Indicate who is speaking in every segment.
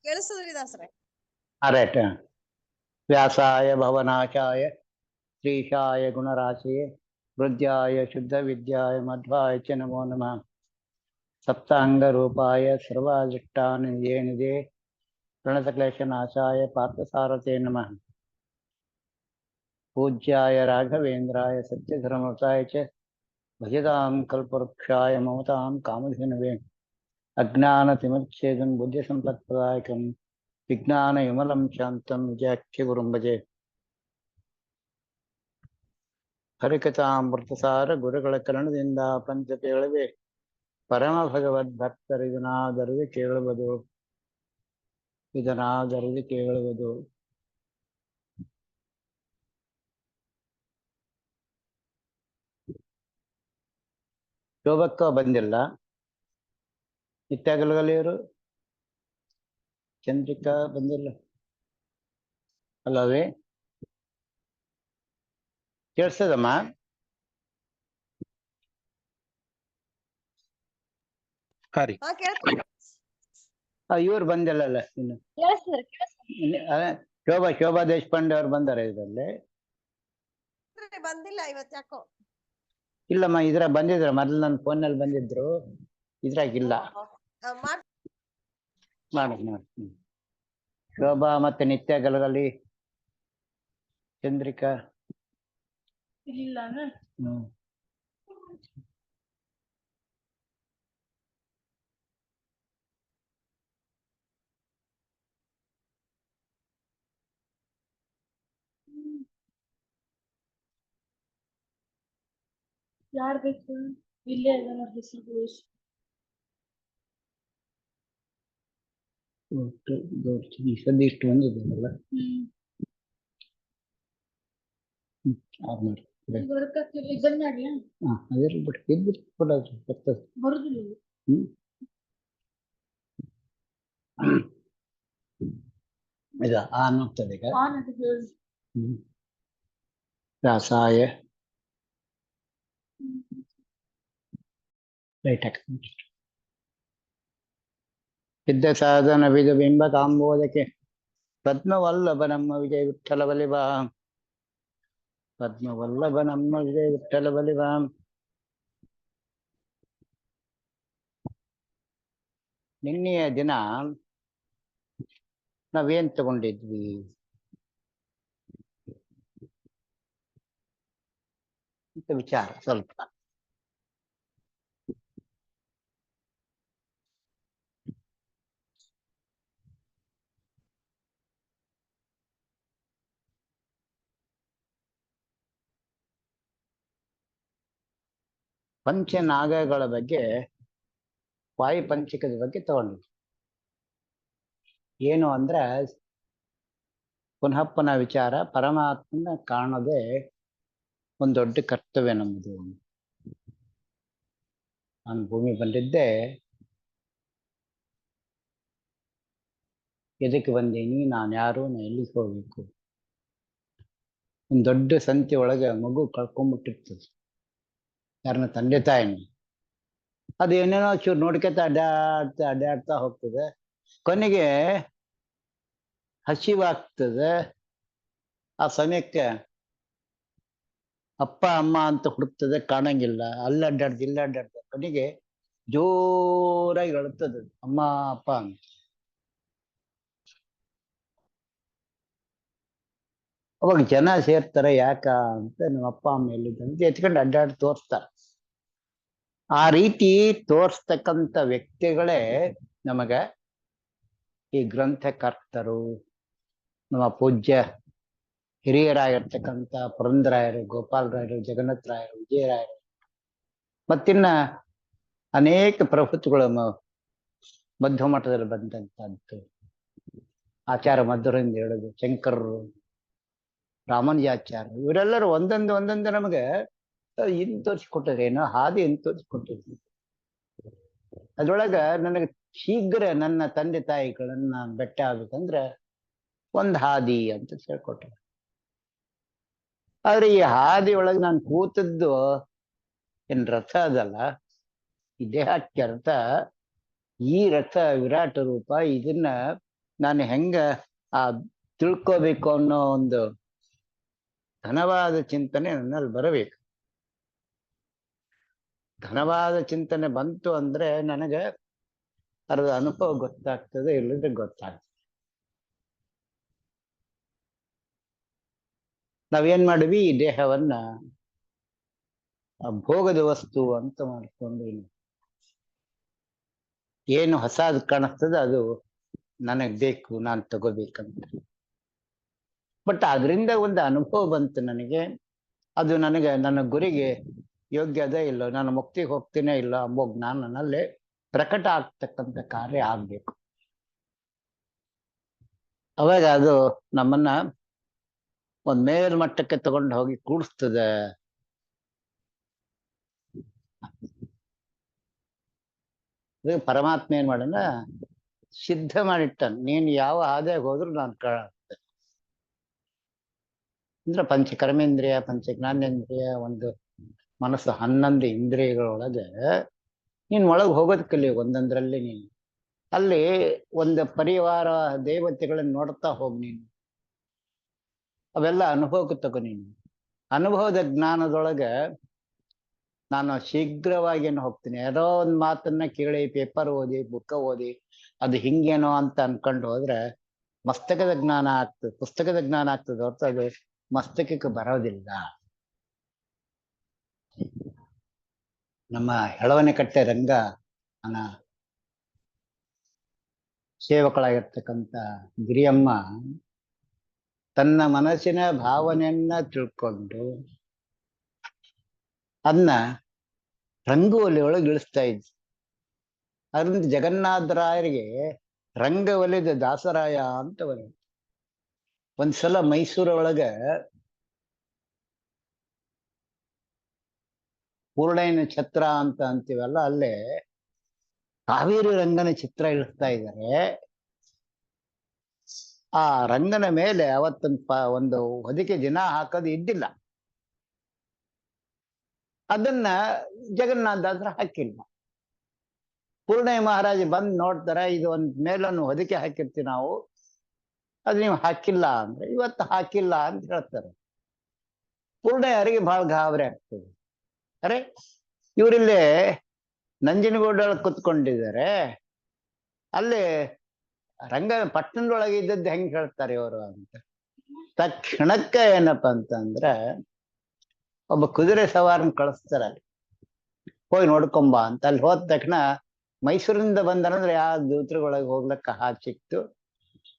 Speaker 1: ಕೇಳಿಸ್ತದ್ರಿ ದಾಸರೇ?
Speaker 2: Right. ವ್ಯಾಸಾಯ ಭವನಾಶಾಯ ಶ್ರೀಶಾಯ ಗುಣರಾಶಿಯೇ ಹೃದ್ಯಾಯ ಶುದ್ಧ ವಿದ್ಯಾಯ ಮಧ್ವಾಯ ಚ ನಮೋ ನಮಃ. ಸಪ್ತಾಂಗ ರೂಪಾಯ ಸರ್ವಾಧಿಷ್ಠಾನನಿಧೇ ಪ್ರಣತಕ್ಲೇಶನಾಶಾಯ ಪಾರ್ಥಸಾರಥೇ ನಮಃ. ಪೂಜ್ಯಾಯ ರಾಘವೇಂದ್ರಾಯ ಸತ್ಯಧರ್ಮೃತಾಯ ಚ ಭಜತಾಂ ಕಲ್ಪವೃಕ್ಷಾಯ ಮಮತಾಂ ಕಾಮಧೇನವೇ. ಅಜ್ಞಾನತಿಮಿಚ್ಛೇದಂ ಬುದ್ಧಿಸಂಪತ್ಪ್ರದಾಯಕಂ ವಿಜ್ಞಾನವಿಮಲಂ ಶಾಂತಂ ವಿಜಯಾಖ್ಯಗುರುಂ ಭಜೆ. ಹರಿಕಥಾಮೃತಸಾರ ಗುರುಗಳ ಕರುಣದಿಂದ ಪಂಚಪೇಳವೆ ಪರಮ ಭಗವದ್ ಭಕ್ತರು ಇದನ್ನಾದರದೆ ಕೇಳುವುದು. ಶೋಭಕ್ಕ ಬಂದಿಲ್ಲ. ನಿತ್ಯಾಗಲಗಲಿಯವರು ಚಂದ್ರಿಕಾ ಬಂದಿಲ್ಲ ಅಲ್ಲವೇ? ಕೇಳಿಸ್ತದಮ್ಮ? ಇವ್ರು ಬಂದಿಲ್ಲಲ್ಲ ಇನ್ನು. ಶೋಭಾ ದೇಶಪಾಂಡೆ ಅವ್ರು ಬಂದಾರೆ ಇದರಲ್ಲಿ?
Speaker 1: ಬಂದಿಲ್ಲ ಇವತ್ತು ಯಾಕೋ.
Speaker 2: ಇಲ್ಲಮ್ಮ, ಇದ್ರಾಗ ಬಂದಿದ್ರ ಮೊದ್ಲು ನನ್ನ ಫೋನಲ್ಲಿ ಬಂದಿದ್ರು, ಇದ್ರಾಗಿಲ್ಲ. ಮಾಡಿ. ಶೋಭಾ ಮತ್ತೆ ನಿತ್ಯ ಗಲಗಲಿ ಚಂದ್ರಿಕಾ
Speaker 3: ಇಲ್ಲ. ಯಾರು ಬೇಕು? ಇಲ್ಲೇ ಇದೆ ನೋಡಿ ಹೆಸರು.
Speaker 2: ಇಷ್ಟು ಬಂದಿದ್ದಲ್ಲ. ಇದು ಆನ್ ಹೋಗ್ತದೆ ಈಗ. ವ್ಯಾಸಾಯ ಸಿದ್ಧ ಸಾಧನ ವಿಧ ಬಿಂಬ ಕಾಂಬೋದಕ್ಕೆ ಪದ್ಮವಲ್ಲಭ ನಮ್ಮ ವಿಜಯ ವಿಠಲ ಬಲಿಬಾ. ಪದ್ಮವಲ್ಲಭ ನಮ್ಮ ವಿಜಯ ವಿಠಲ ಬಲಿಬಾ. ನಿನ್ನೆಯ ದಿನ ನಾವೇನ್ ತಗೊಂಡಿದ್ವಿ? ವಿಚಾರ ಸ್ವಲ್ಪ. ಪಂಚನಾಗಗಳ ಬಗ್ಗೆ, ವಾಯುಪಂಚಕದ ಬಗ್ಗೆ ತಗೊಂಡಿದ್ವಿ. ಏನು ಅಂದ್ರೆ ಪುನಃ ವಿಚಾರ, ಪರಮಾತ್ಮನ ಕಾಣೋದೇ ಒಂದು ದೊಡ್ಡ ಕರ್ತವ್ಯ ನಮ್ಮದು. ನಾನು ಭೂಮಿ ಬಂದಿದ್ದೆ ಎದಕ್ಕೆ ಬಂದೀನಿ, ನಾನು ಯಾರು, ನಾನು ಎಲ್ಲಿಗೆ ಹೋಗ್ಬೇಕು? ಒಂದು ದೊಡ್ಡ ಸಂತೆ ಒಳಗೆ ಮಗು ಕಳ್ಕೊಂಡ್ಬಿಟ್ಟಿರ್ತದೆ, ಯಾರನ್ನ ತಂದೆ ತಾಯಿನ. ಅದು ಏನೇನೋ ಚೂರು ನೋಡ್ಕೊತಾ ಅಡ್ಡಾಡ್ತಾ ಹೋಗ್ತದೆ. ಕೊನೆಗೆ ಹಸಿವಾಗ್ತದೆ. ಆ ಸಮಯಕ್ಕೆ ಅಪ್ಪ ಅಮ್ಮ ಅಂತ ಹುಡುಕ್ತದೆ, ಕಾಣಂಗಿಲ್ಲ. ಅಲ್ಲಡ್ಡಾಡ್ದು ಕೊನೆಗೆ ಜೋರಾಗಿ ಅಳುತ್ತದೆ, ಅಮ್ಮ ಅಪ್ಪ ಅಂತ. ಅವಾಗ ಜನ ಸೇರ್ತಾರೆ, ಯಾಕ ಅಂತ. ನಮ್ಮ ಅಪ್ಪ ಅಮ್ಮ ಎಲ್ಲಿದ್ದಂತ ಎತ್ಕೊಂಡು ಅಡ್ಡಾಡಿ ತೋರಿಸ್ತಾರೆ. ಆ ರೀತಿ ತೋರಿಸ್ತಕ್ಕಂಥ ವ್ಯಕ್ತಿಗಳೇ ನಮಗ ಈ ಗ್ರಂಥಕರ್ತರು. ನಮ್ಮ ಪೂಜ್ಯ ಹಿರಿಯರಾಗಿರ್ತಕ್ಕಂಥ ಪುರಂದರಾಯರು, ಗೋಪಾಲರಾಯರು, ಜಗನ್ನಾಥರಾಯರು, ವಿಜಯರಾಯರು, ಮತ್ತಿನ್ನ ಅನೇಕ ಪ್ರಭುತ್ವಗಳು ಮಧ್ವ ಮಠದಲ್ಲಿ ಬಂದಂತದ್ದು. ಆಚಾರ್ಯ ಮಧ್ವರಿಂದ ಹೇಳುದು, ಶಂಕರರು, ರಾಮಾನುಜಾಚಾರ್ಯರು, ಇವರೆಲ್ಲರೂ ಒಂದೊಂದು ನಮಗೆ ಇನ್ ತೋರಿಸ್ಕೊಟ್ಟಿದ್ರೆ, ಏನೋ ಹಾದಿ ಇನ್ ತೋರಿಸ್ಕೊಟ್ಟಿದ್ವಿ. ಅದ್ರೊಳಗ ನನಗೆ ಶೀಘ್ರ ನನ್ನ ತಂದೆ ತಾಯಿಗಳನ್ನ ಬೆಟ್ಟ ಆಗ್ಬೇಕಂದ್ರೆ ಒಂದು ಹಾದಿ ಅಂತ ಹೇಳ್ಕೊಟ್ರೆ. ಆದ್ರೆ ಈ ಹಾದಿ ಒಳಗೆ ನಾನು ಕೂತದ್ದು ಏನ್ ರಥ ಅದಲ್ಲ, ಈ ದೇಹಕ್ಕೆ ರಥ. ಈ ರಥ ವಿರಾಟ ರೂಪ. ಇದನ್ನ ನಾನು ಹೆಂಗ ಆ ತಿಳ್ಕೋಬೇಕು ಅನ್ನೋ ಒಂದು ಘನವಾದ ಚಿಂತನೆ ನನ್ನಲ್ಲಿ ಬರಬೇಕು. ಘನವಾದ ಚಿಂತನೆ ಬಂತು ಅಂದ್ರೆ ನನಗೆ ಅದರ ಅನುಭವ ಗೊತ್ತಾಗ್ತದೆ, ಇಲ್ಲದ್ರೆ ಗೊತ್ತಾಗ್ತದೆ. ನಾವೇನ್ ಮಾಡಿವಿ, ಈ ದೇಹವನ್ನ ಭೋಗದ ವಸ್ತು ಅಂತ ಮಾಡ್ಕೊಂಡು ಏನು ಹೊಸದು ಕಾಣಿಸ್ತದೆ ಅದು ನನಗ್ ಬೇಕು, ನಾನು ತಗೋಬೇಕಂತ. ಬಟ್ ಅದರಿಂದ ಒಂದು ಅನುಭವ ಬಂತು ನನಗೆ, ಅದು ನನಗೆ ನನ್ನ ಗುರಿಗೆ ಯೋಗ್ಯ ಅದೇ ಇಲ್ಲೋ, ನಾನು ಮುಕ್ತಿಗೆ ಹೋಗ್ತೀನೇ ಇಲ್ಲ ಅಂಬೋ ಜ್ಞಾನ ನನ್ನಲ್ಲಿ ಪ್ರಕಟ ಆಗ್ತಕ್ಕಂಥ ಕಾರ್ಯ ಆಗ್ಬೇಕು. ಅವಾಗ ಅದು ನಮ್ಮನ್ನ ಒಂದ್ ಮೇಲ್ಮಟ್ಟಕ್ಕೆ ತಗೊಂಡು ಹೋಗಿ ಕೂಡಿಸ್ತದೆ. ಪರಮಾತ್ಮ ಏನ್ ಮಾಡೋಣ, ಸಿದ್ಧ ಮಾಡಿಟ್ಟಾನ. ನೀನ್ ಯಾವ ಹಾದಿಯಾಗ ಹೋದ್ರು ನಾನು ಅಂದ್ರೆ ಪಂಚ ಕರ್ಮೇಂದ್ರಿಯ, ಪಂಚ ಜ್ಞಾನೇಂದ್ರಿಯ, ಒಂದು ಮನಸ್ಸು 11 ಇಂದ್ರಿಯಗಳೊಳಗೆ ನೀನ್ ಒಳಗೆ ಹೋಗೋದ್ ಕಲಿ. ಒಂದೊಂದ್ರಲ್ಲಿ ನೀನು ಅಲ್ಲಿ ಒಂದು ಪರಿವಾರ ದೇವತೆಗಳನ್ನ ನೋಡ್ತಾ ಹೋಗ್ ನೀನು. ಅವೆಲ್ಲ ಅನುಭವಕ್ಕೆ ತಗೋ ನೀನು. ಅನುಭವದ ಜ್ಞಾನದೊಳಗೆ ನಾನು ಶೀಘ್ರವಾಗಿ ಏನು ಹೋಗ್ತೀನಿ. ಯಾರೋ ಒಂದು ಮಾತನ್ನ ಕೇಳಿ, ಪೇಪರ್ ಓದಿ, ಬುಕ್ಕ ಓದಿ ಅದು ಹಿಂಗೇನೋ ಅಂತ ಅನ್ಕೊಂಡು ಹೋದ್ರೆ ಮಸ್ತಕದ ಜ್ಞಾನ ಆಗ್ತದೆ, ಪುಸ್ತಕದ ಜ್ಞಾನ ಆಗ್ತದೆ ಹೊರತು ಅದು ಮಸ್ತಕಕ್ಕೆ ಬರೋದಿಲ್ಲ. ನಮ್ಮ ಹೆಳವನಕಟ್ಟೆ ರಂಗ ಅನ್ನ ಸೇವಕಳಾಗಿರ್ತಕ್ಕಂಥ ಗಿರಿಯಮ್ಮ ತನ್ನ ಮನಸ್ಸಿನ ಭಾವನೆಯನ್ನ ತಿಳ್ಕೊಂಡು ಅದನ್ನ ರಂಗವಲಿ ಒಳಗೆ ಇಳಿಸ್ತಾ ಇದ್ವಿ. ಅದರಿಂದ ಜಗನ್ನಾಥರಾಯರಿಗೆ ರಂಗವಲಿದ ದಾಸರಾಯ ಅಂತ ಬರುತ್ತೆ. ಒಂದ್ಸಲ ಮೈಸೂರೊಳಗ ಪೂರ್ಣಯ್ಯನ ಛತ್ರ ಅಂತ ಅಂತೀವಲ್ಲ, ಅಲ್ಲೇ ಕಾವೇರಿ ರಂಗನ ಚಿತ್ರ ಇಳಿಸ್ತಾ ಇದ್ದಾರೆ. ಆ ರಂಗನ ಮೇಲೆ ಒಂದು ಹೊದಿಕೆ ದಿನ ಹಾಕೋದು ಇದ್ದಿಲ್ಲ. ಅದನ್ನ ಜಗನ್ನಾಥದಾಸರು ಹಾಕಿಲ್ಲ. ಪೂರ್ಣಯ್ಯ ಮಹಾರಾಜ ಬಂದು ನೋಡ್ತಾರೆ, ಇದು ಒಂದ್ ಮೇಲನ್ನು ಹೊದಿಕೆ ಹಾಕಿರ್ತೀವಿ ನಾವು, ಅದು ನೀವು ಹಾಕಿಲ್ಲ ಅಂದ್ರೆ ಇವತ್ತು ಹಾಕಿಲ್ಲ ಅಂತ ಹೇಳ್ತಾರೆ. ಪೂರ್ಣಯ್ಯರಿಗೆ ಬಹಳ ಗಾಬರಿ ಆಗ್ತದೆ. ಅರೆ, ಇವರಿಲ್ಲೇ ನಂಜನಗೂಡೊಳಗೆ ಕುತ್ಕೊಂಡಿದ್ದಾರೆ, ಅಲ್ಲಿ ರಂಗ ಪಟ್ಟಣದೊಳಗೆ ಇದ್ದದ್ದು ಹೆಂಗ್ ಹೇಳ್ತಾರೆ ಇವರು ಅಂತ. ತಕ್ಷಣಕ್ಕ ಏನಪ್ಪಾ ಅಂತಂದ್ರೆ ಒಬ್ಬ ಕುದುರೆ ಸವಾರನ್ ಕಳಿಸ್ತಾರೆ, ಹೋಗಿ ನೋಡ್ಕೊಂಬ ಅಂತ. ಅಲ್ಲಿ ಹೋದ ತಕ್ಷಣ ಮೈಸೂರಿಂದ ಬಂದನಂದ್ರೆ ಯಾವ ದೂತರುಗಳಿಗೆ ಹೋಗ್ಲಕ್ಕ ಸಿಕ್ತು.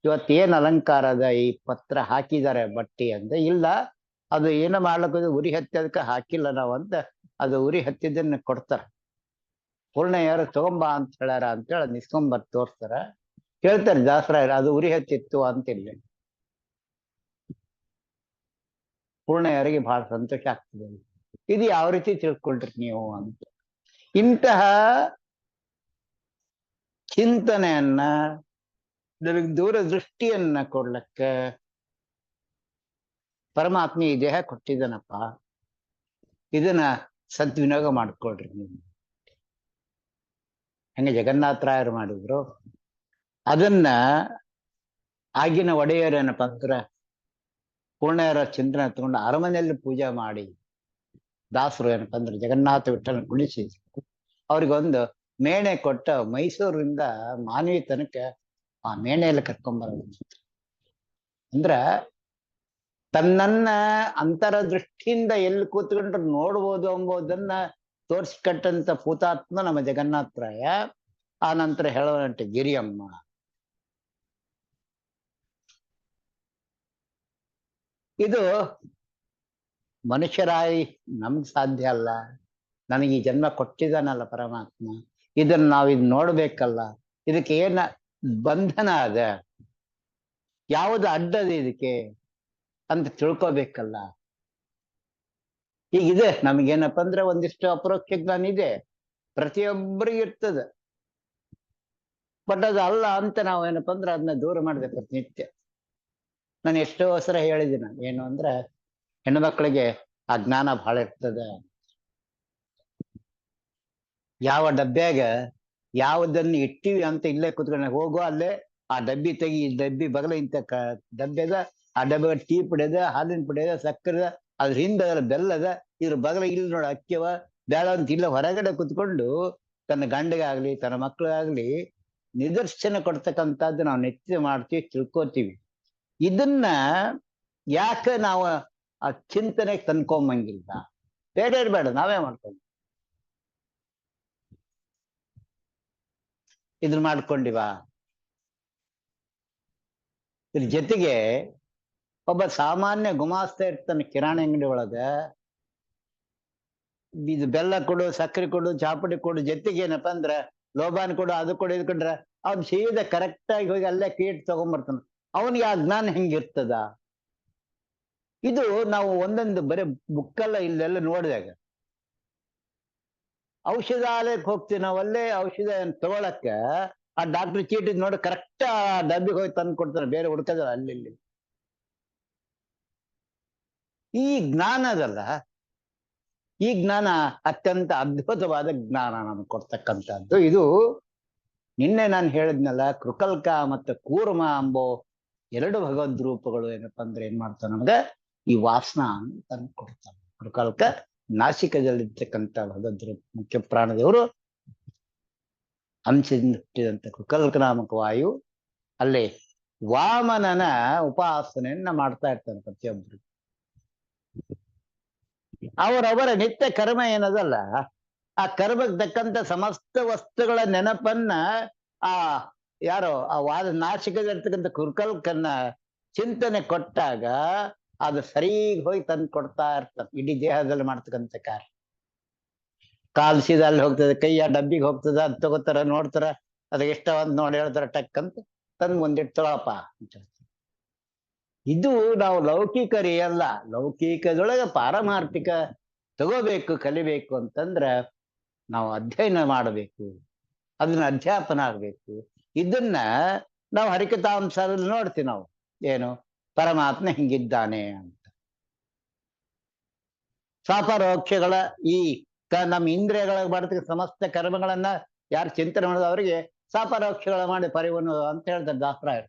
Speaker 2: ಇವತ್ತೇನ್ ಅಲಂಕಾರದ ಈ ಪತ್ರ ಹಾಕಿದ್ದಾರೆ ಬಟ್ಟಿ ಅಂತ. ಇಲ್ಲ, ಅದು ಏನೋ ಮಾಡ್ಲಿಕ್ಕೆ ಉರಿ ಹತ್ತದಕ್ಕೆ ಹಾಕಿಲ್ಲ ನಾವು ಅಂತ ಅದು ಉರಿ ಹತ್ತಿದ್ದನ್ನ ಕೊಡ್ತಾರ. ಪೂರ್ಣಯ್ಯರು ತಗೊಂಬ ಅಂತ ಹೇಳ್ಯಾರ ಅಂತೇಳಿ ಅದ್ ನಿಸ್ಕೊಂಬರ್ ತೋರ್ಸ್ತಾರ. ಕೇಳ್ತಾರೆ ದಾಸರಾಯರು, ಅದು ಉರಿ ಹತ್ತಿತ್ತು ಅಂತಿಲ್ಲ. ಪೂರ್ಣಯ್ಯರಿಗೆ ಬಹಳ ಸಂತೋಷ ಆಗ್ತದೆ. ಇದು ಯಾವ ರೀತಿ ತಿಳ್ಕೊಳ್ರಿ ನೀವು ಅಂತ. ಇಂತಹ ಚಿಂತನೆಯನ್ನ, ದೂರದೃಷ್ಟಿಯನ್ನ ಕೊಡ್ಲಕ್ಕ ಪರಮಾತ್ಮ ಈ ದೇಹ ಕೊಟ್ಟಿದ್ದಾನಪ್ಪ, ಇದನ್ನ ಸದ್ವಿನಿಯೋಗ ಮಾಡ್ಕೊಳ್ರಿ ನೀವು. ಹಂಗೆ ಜಗನ್ನಾಥರಾಯರು ಮಾಡಿದ್ರು. ಅದನ್ನ ಆಗಿನ ಒಡೆಯರೇನಪ್ಪ ಅಂದ್ರೆ ಪೂರ್ಣಯ್ಯರ ಚಿಂತನೆ ತಗೊಂಡು ಅರಮನೆಯಲ್ಲಿ ಪೂಜೆ ಮಾಡಿ ದಾಸರು ಏನಪ್ಪ ಅಂದ್ರೆ ಜಗನ್ನಾಥ ವಿಠ್ಠಲ ಕುಣಿಸಿ ಅವ್ರಿಗೊಂದು ಮೇಣೆ ಕೊಟ್ಟ ಮೈಸೂರಿಂದ ಮಾನವಿ ತನಕ ಆ ಮೇಣೆಯಲ್ಲಿ ಕರ್ಕೊಂಡ್ಬರೋದು. ಅಂದ್ರ ತನ್ನನ್ನ ಅಂತರ ದೃಷ್ಟಿಯಿಂದ ಎಲ್ಲಿ ಕೂತ್ಕೊಂಡ್ರು ನೋಡ್ಬೋದು ಎಂಬುದನ್ನ ತೋರಿಸ್ಕಟ್ಟಂತ ಪೂತಾತ್ಮ ನಮ್ಮ ಜಗನ್ನಾಥರಾಯ. ಆ ನಂತರ ಹೇಳುವಂತೆ ಗಿರಿಯಮ್ಮ. ಇದು ಮನುಷ್ಯರಾಯಿ ನಮ್ಗೆ ಸಾಧ್ಯ ಅಲ್ಲ. ನನಗೆ ಈ ಜನ್ಮ ಕೊಟ್ಟಿದ್ದಾನಲ್ಲ ಪರಮಾತ್ಮ, ಇದನ್ನ ನಾವು ಇದು ನೋಡ್ಬೇಕಲ್ಲ. ಇದಕ್ಕೆ ಏನ ಬಂಧನ ಅದ, ಯಾವುದು ಅಡ್ಡದ ಇದಕ್ಕೆ ಅಂತ ತಿಳ್ಕೊಬೇಕಲ್ಲ. ಈಗಿದೆ ನಮಗೇನಪ್ಪ ಅಂದ್ರೆ ಒಂದಿಷ್ಟು ಅಪರೋಕ್ಷ ಜ್ಞಾನ ಇದೆ, ಪ್ರತಿಯೊಬ್ಬರಿಗೆ ಇರ್ತದೆ. ಬಟ್ ಅದು ಅಲ್ಲ ಅಂತ ನಾವು ಏನಪ್ಪ ಅಂದ್ರೆ ಅದನ್ನ ದೂರ ಮಾಡಿದೆ ಪ್ರತಿನಿತ್ಯ. ನಾನು ಎಷ್ಟೋ ಸಲ ಹೇಳಿದ್ದೀನಿ, ಏನು ಅಂದ್ರೆ ಹೆಣ್ಮಕ್ಳಿಗೆ ಆ ಜ್ಞಾನ ಬಹಳ ಇರ್ತದೆ. ಯಾವ ಡಬ್ಬ್ಯಾಗ ಯಾವುದನ್ನು ಇಟ್ಟಿವಿ ಅಂತ ಇಲ್ಲೇ ಕುತ್ಕೊಂಡ ಹೋಗೋ ಅಲ್ಲೇ ಆ ಡಬ್ಬಿ ತೆಗಿ, ಈ ಡಬ್ಬಿ ಬಗಲ ಇಂತ ಡಬ್ಬಿ ಅದ, ಆ ಡಬ್ಬಿ ಟೀ ಪುಡಿ ಅದ, ಹಾಲಿನ ಪುಡಿ ಅದ, ಸಕ್ಕರೆ ಅದ, ಅದ್ರ ಹಿಂದೆ ಬೆಲ್ಲ ಅದ, ಇದ್ರ ಬಗಲ ಇಲ್ಲಿ ನೋಡಿ ಅಕ್ಕಿವ ಬೇಡ ಅಂತ ಇಲ್ಲ ಹೊರಗಡೆ ಕುತ್ಕೊಂಡು ತನ್ನ ಗಂಡಗಾಗ್ಲಿ ತನ್ನ ಮಕ್ಕಳಿಗಾಗ್ಲಿ ನಿದರ್ಶನ ಕೊಡ್ತಕ್ಕಂಥದ್ದು ನಾವು ನೆಚ್ಚ ಮಾಡ್ತೀವಿ, ತಿಳ್ಕೊತೀವಿ. ಇದನ್ನ ಯಾಕೆ ನಾವು ಆ ಚಿಂತನೆಗೆ ತಂದ್ಕೊಂಬಂಗಿಲ್ಲ? ಬೇಡ ಬೇಡ, ನಾವೇ ಮಾಡ್ಕೊಂಡು ಇದನ್ನ ಮಾಡ್ಕೊಂಡಿವ. ಇದ್ರ ಜೊತೆಗೆ ಒಬ್ಬ ಸಾಮಾನ್ಯ ಗುಮಾಸ್ತ ಇರ್ತಾನೆ ಕಿರಾಣಿ ಅಂಗಡಿ ಒಳಗ, ಇದು ಬೆಲ್ಲ ಕೊಡು, ಸಕ್ಕರೆ ಕೊಡು, ಚಾಪುಡಿ ಕೊಡು, ಜೊತೆಗೆ ಏನಪ್ಪಾ ಅಂದ್ರ ಲೋಬಾನ್ ಕೊಡು, ಅದು ಕೊಡು, ಇದು ಕೊಡ್ರ ಅವ್ನು ಸೀದಾ ಕರೆಕ್ಟ್ ಆಗಿ ಹೋಗಿ ಅಲ್ಲೇ ಕೀಟ್ ತಗೊಂಡ್ಬರ್ತಾನ. ಅವನಿಗೆ ಆ ಜ್ಞಾನ ಹೆಂಗಿರ್ತದ? ಇದು ನಾವು ಒಂದೊಂದು ಬರೀ ಬುಕ್ಕಲ್ಲ ಇಲ್ಲೆಲ್ಲ ನೋಡಿದಾಗ, ಔಷಧಾಲಯಕ್ಕೆ ಹೋಗ್ತೀವಿ ನಾವಲ್ಲೇ ಔಷಧ ತಗೊಳಕ್ಕ ಆ ಡಾಕ್ಟರ್ ಚೀಟಿ ನೋಡಿ ಕರೆಕ್ಟ್ ಆ ಡಬ್ಬಿಗೆ ಹೋಗಿ ತಂದು ಕೊಡ್ತಾನೆ, ಬೇರೆ ಹುಡ್ಕದ ಅಲ್ಲಿ. ಈ ಜ್ಞಾನ ಅದಲ್ಲ, ಈ ಜ್ಞಾನ ಅತ್ಯಂತ ಅದ್ಭುತವಾದ ಜ್ಞಾನ ನಮ್ಗೆ ಕೊಡ್ತಕ್ಕಂಥದ್ದು. ಇದು ನಿನ್ನೆ ನಾನು ಹೇಳಿದ್ನಲ್ಲ, ಕೃಕಲ್ಕ ಮತ್ತು ಕೂರ್ಮ ಎಂಬೋ ಎರಡು ಭಗವದ್ ರೂಪಗಳು ಏನಪ್ಪಾ ಅಂದ್ರೆ ಏನ್ ಮಾಡ್ತಾನೆ ನಮ್ಗೆ ಈ ವಾಸನ ತಂದು ಕೊಡ್ತಾನೆ. ಕೃಕಲ್ಕ ನಾಸಿಕದಲ್ಲಿರ್ತಕ್ಕಂಥ ಭಗವದ್ ರೂಪ, ಮುಖ್ಯ ಪ್ರಾಣದೇವರು ಅಂಶದಿಂದ ಹುಟ್ಟಿದಂತ ಕೃಕಲ್ಕ ನಾಮಕ ವಾಯು ಅಲ್ಲಿ ವಾಮನನ ಉಪಾಸನೆಯನ್ನ ಮಾಡ್ತಾ ಇರ್ತಾನೆ ಪ್ರತಿಯೊಬ್ಬರು. ಅವರವರ ನಿತ್ಯ ಕರ್ಮ ಏನದಲ್ಲ, ಆ ಕರ್ಮಕ್ಕೆ ತಕ್ಕಂತ ಸಮಸ್ತ ವಸ್ತುಗಳ ನೆನಪನ್ನ ಆ ಯಾರೋ ಆ ವಾದ ನಾಸಿಕದಲ್ಲಿರ್ತಕ್ಕಂಥ ಕೃಕಲ್ಕನ್ನ ಚಿಂತನೆ ಕೊಟ್ಟಾಗ ಅದು ಸರಿಗೆ ಹೋಗಿ ತಂದು ಕೊಡ್ತಾ ಇರ್ತಾನೆ. ಇಡೀ ದೇಹದಲ್ಲಿ ಮಾಡ್ತಕ್ಕಂಥ ಕಾರ್ಯ. ಕಾಲು ಸೀದಾ ಅಲ್ಲಿ ಹೋಗ್ತದೆ, ಕೈ ಆ ಡಬ್ಬಿಗೆ ಹೋಗ್ತದ, ಅದ್ ತಗೋತಾರ, ನೋಡ್ತಾರ, ಅದಕ್ಕೆ ಎಷ್ಟ ಅಂತ ನೋಡಿ ಹೇಳ್ತಾರ, ಟಕ್ ಅಂತ ತಂದು ಮುಂದಿಡ್ತಾಳಪ್ಪ ಅಂತ. ಇದು ನಾವು ಲೌಕಿಕರೇ ಅಲ್ಲ, ಲೌಕಿಕದೊಳಗೆ ಪಾರಮಾರ್ಥಿಕ ತಗೋಬೇಕು, ಕಲಿಬೇಕು ಅಂತಂದ್ರ ನಾವು ಅಧ್ಯಯನ ಮಾಡಬೇಕು, ಅದನ್ನ ಅಧ್ಯಾಪನ ಆಗ್ಬೇಕು. ಇದನ್ನ ನಾವು ಹರಿಕಥಾಂಸದಲ್ಲಿ ನೋಡ್ತೀವಿ ನಾವು, ಏನು ಪರಮಾತ್ಮ ಹಿಂಗಿದ್ದಾನೆ ಅಂತ. ಸಾಪರೋಕ್ಷಗಳ ಈ ನಮ್ಮ ಇಂದ್ರಿಯಗಳಿಗೆ ಬರ್ತಕ್ಕ ಸಮಸ್ತ ಕರ್ಮಗಳನ್ನ ಯಾರು ಚಿಂತನೆ ಮಾಡೋದು ಅವರಿಗೆ ಸಾಪರೋಕ್ಷಗಳ ಮಾಡಿ ಪರಿವನ್ನು ಅಂತ ಹೇಳ್ತಾರೆ ದಾಸರಾಯರು.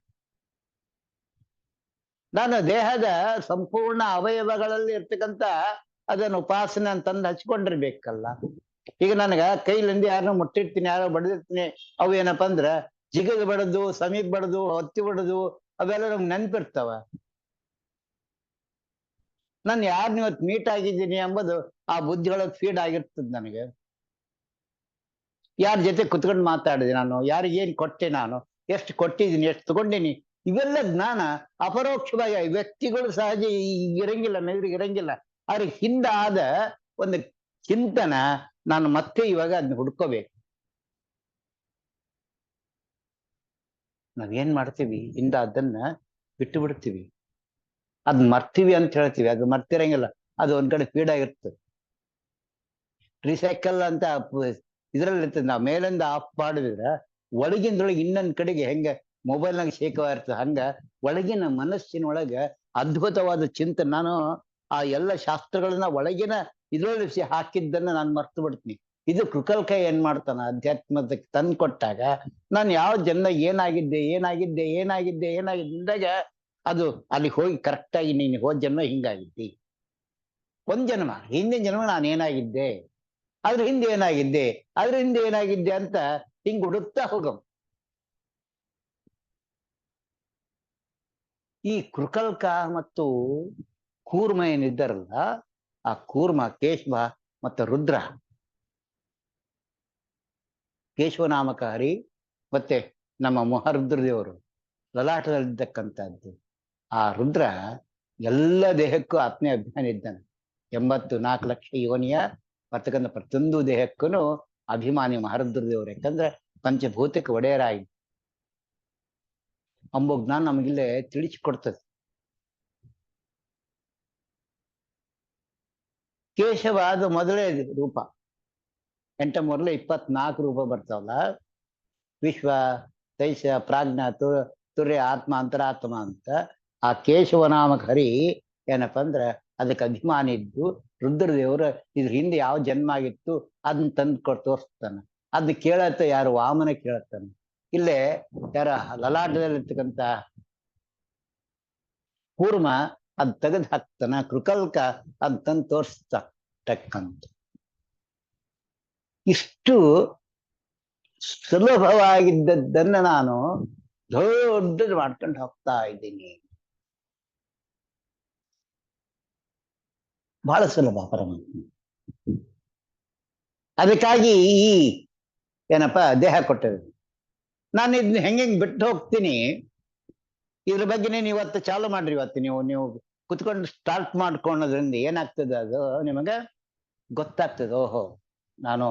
Speaker 2: ನಾನು ದೇಹದ ಸಂಪೂರ್ಣ ಅವಯವಗಳಲ್ಲಿ ಇರ್ತಕ್ಕಂಥ ಅದನ್ನು ಉಪಾಸನೆ ಅಂತಂದು ಹಚ್ಕೊಂಡಿರ್ಬೇಕಲ್ಲ. ಈಗ ನನಗ ಕೈಲಿಂದ ಯಾರನ್ನ ಮುಟ್ಟಿರ್ತೀನಿ, ಯಾರೋ ಬಡದಿರ್ತೀನಿ, ಅವು ಏನಪ್ಪಾ ಅಂದ್ರ ಜಿಗದ್ ಬಡದು, ಸಮೀಪ ಬಡದು, ಹೊತ್ತಿ ಬಡದು, ಅವೆಲ್ಲ ನಮ್ಗೆ ನೆನ್ಪಿರ್ತಾವ. ನಾನು ಯಾರನ್ನ ಇವತ್ತು ಮೀಟ್ ಆಗಿದ್ದೀನಿ ಎಂಬುದು ಆ ಬುದ್ಧಿ ಒಳಗೆ ಫೀಡ್ ಆಗಿರ್ತದ ನನಗೆ. ಯಾರ ಜೊತೆ ಕುತ್ಕೊಂಡು ಮಾತಾಡಿದೆ ನಾನು, ಯಾರಿಗೆ ಏನ್ ಕೊಟ್ಟೆ ನಾನು, ಎಷ್ಟು ಕೊಟ್ಟಿದ್ದೀನಿ, ಎಷ್ಟು ತಗೊಂಡಿನಿ, ಇವೆಲ್ಲ ಜ್ಞಾನ ಅಪರೋಕ್ಷವಾಗಿ ವ್ಯಕ್ತಿಗಳು ಸಹಜ ಇರಂಗಿಲ್ಲ, ಎದುರಿಗೆ ಇರಂಗಿಲ್ಲ. ಆದ್ರೆ ಹಿಂದಾದ ಒಂದು ಚಿಂತನ ನಾನು ಮತ್ತೆ ಇವಾಗ ಅದನ್ನ ಹುಡ್ಕೋಬೇಕು. ನಾವೇನ್ ಮಾಡ್ತೀವಿ, ಹಿಂದ ಅದನ್ನ ಬಿಟ್ಟು ಬಿಡ್ತೀವಿ, ಅದ್ ಮರ್ತೀವಿ ಅಂತ ಹೇಳ್ತೀವಿ, ಅದು ಮರ್ತಿರಂಗಿಲ್ಲ, ಅದು ಒಂದ್ ಕಡೆ ಫೀಡ್ ಆಗಿರ್ತದೆ. ರಿಸೈಕಲ್ ಅಂತ ಇದ್ರಲ್ಲಿ ಇರ್ತದೆ. ನಾವು ಮೇಲಿಂದ ಆಫ್ ಮಾಡಿದ್ರೆ ಒಳಗಿಂದೊಳಗೆ ಇನ್ನೊಂದ್ ಕಡೆಗೆ ಹೆಂಗ ಮೊಬೈಲ್ನಾಗ ಶೇಖವಾಗಿರ್ತದೆ, ಹಂಗ ಒಳಗಿನ ಮನಸ್ಸಿನೊಳಗೆ ಅದ್ಭುತವಾದ ಚಿಂತನೆ. ನಾನು ಆ ಎಲ್ಲ ಶಾಸ್ತ್ರಗಳನ್ನ ಒಳಗಿನ ಇದ್ರೊಳಗೆ ಹಾಕಿದ್ದನ್ನ ನಾನು ಮರ್ತು ಬಿಡ್ತೀನಿ. ಇದು ಕೃಕಲ್ಕ ಏನ್ ಮಾಡ್ತಾನ, ಅಧ್ಯಾತ್ಮದಕ್ಕೆ ತಂದು ಕೊಟ್ಟಾಗ ನಾನು ಯಾವ ಜನ್ಮ ಏನಾಗಿದ್ದೆ ಏನಾಗಿದ್ದೆ ಏನಾಗಿದ್ದೆ ಏನಾಗಿದ್ದಾಗ ಅದು ಅಲ್ಲಿ ಹೋಗಿ ಕರೆಕ್ಟ್ ಆಗಿ ನೀನು ಹೋದ ಜನ್ಮ ಹಿಂಗಾಗಿದ್ದಿ, ಒಂದ್ ಜನ್ಮ ಹಿಂದಿನ ಜನ್ಮ ನಾನು ಏನಾಗಿದ್ದೆ, ಅದ್ರ ಹಿಂದೆ ಏನಾಗಿದ್ದೆ, ಅದ್ರ ಹಿಂದೆ ಏನಾಗಿದ್ದೆ ಅಂತ ಹಿಂಗ್ ಹುಡುಕ್ತಾ ಹೋಗಮ್. ಈ ಕೃಕಲ್ಕ ಮತ್ತು ಕೂರ್ಮ ಏನಿದ್ದಾರಲ್ಲ, ಆ ಕೂರ್ಮ ಕೇಶವ ಮತ್ತು ರುದ್ರ, ಕೇಶವನಾಮಕ ಹರಿ ಮತ್ತೆ ನಮ್ಮ ಮಹಾರುದ್ರದೇವರು ಲಲಾಟದಲ್ಲಿದ್ದಕ್ಕಂಥದ್ದು. ಆ ರುದ್ರ ಎಲ್ಲ ದೇಹಕ್ಕೂ ಆತ್ಮೀಯ ಅಭಿಮಾನಿ ಇದ್ದಾನೆ. 84 ಲಕ್ಷ ಯೋನಿಯ ಬರ್ತಕ್ಕಂಥ ಪ್ರತಿಯೊಂದು ದೇಹಕ್ಕೂ ಅಭಿಮಾನಿ ಮಹಾರುದ್ರದೇವರು. ಯಾಕಂದ್ರೆ ಪಂಚಭೂತಕ್ಕೆ ಒಡೆಯರಾಗಿ ಅಂಬೋ ಜ್ಞಾನ ನಮಗಿಲ್ಲೇ ತಿಳಿಸಿಕೊಡ್ತದೆ. ಕೇಶವ ಅದು ಮೊದಲೇ ರೂಪ, 24 ರೂಪ ಬರ್ತಾವಲ್ಲ, ವಿಶ್ವ, ತೈಷ, ಪ್ರಾಜ್ಞ, ತುರ್ಯ, ಆತ್ಮ, ಅಂತರಾತ್ಮ ಅಂತ. ಆ ಕೇಶವನಾಮಕ ಹರಿ ಏನಪ್ಪಾ ಅಂದ್ರೆ ಅದಕ್ಕೆ ಅಭಿಮಾನಿ ಇದ್ದು ರುದ್ರದೇವರು ಇದ್ರ ಹಿಂದೆ ಯಾವ ಜನ್ಮ ಆಗಿತ್ತು ಅದನ್ನ ತಂದು ತೋರಿಸ್ತಾನೆ. ಅದನ್ನ ಕೇಳತ್ತ ಯಾರು, ವಾಮನ ಕೇಳತ್ತಾನೆ. ಇಲ್ಲೇ ಯಾರ ಲಲಾಟದಲ್ಲಿರ್ತಕ್ಕಂಥ ಕೂರ್ಮ ಅದ್ ತೆಗೆದು ಹಾಕ್ತಾನ, ಕೃಕಲ್ಕ ಅದ್ ತಂದು ತೋರಿಸ್ತಾ ಟಕ್ ಅಂತ. ಇಷ್ಟು ಸುಲಭವಾಗಿದ್ದದ್ದನ್ನ ನಾನು ದೊಡ್ಡದು ಮಾಡ್ಕೊಂಡು ಹೋಗ್ತಾ ಇದ್ದೀನಿ. ಬಹಳ ಸುಲಭ ಪರಮಾತ್ಮ. ಅದಕ್ಕಾಗಿ ಈ ಏನಪ್ಪ ದೇಹ ಕೊಟ್ಟಿರೋದು. ನಾನು ಇದನ್ನ ಹೆಂಗೆ ಬಿಟ್ಟು ಹೋಗ್ತೀನಿ, ಇದ್ರ ಬಗ್ಗೆ ನೀವು ಇವತ್ತು ಚಾಲು ಮಾಡ್ರಿ. ಇವತ್ತು ನೀವು ಕುತ್ಕೊಂಡು ಸ್ಟಾರ್ಟ್ ಮಾಡ್ಕೊಳ್ಳೋದ್ರಿಂದ ಏನಾಗ್ತದೆ, ಅದು ನಿಮಗೆ ಗೊತ್ತಾಗ್ತದೆ. ಓಹೋ, ನಾನು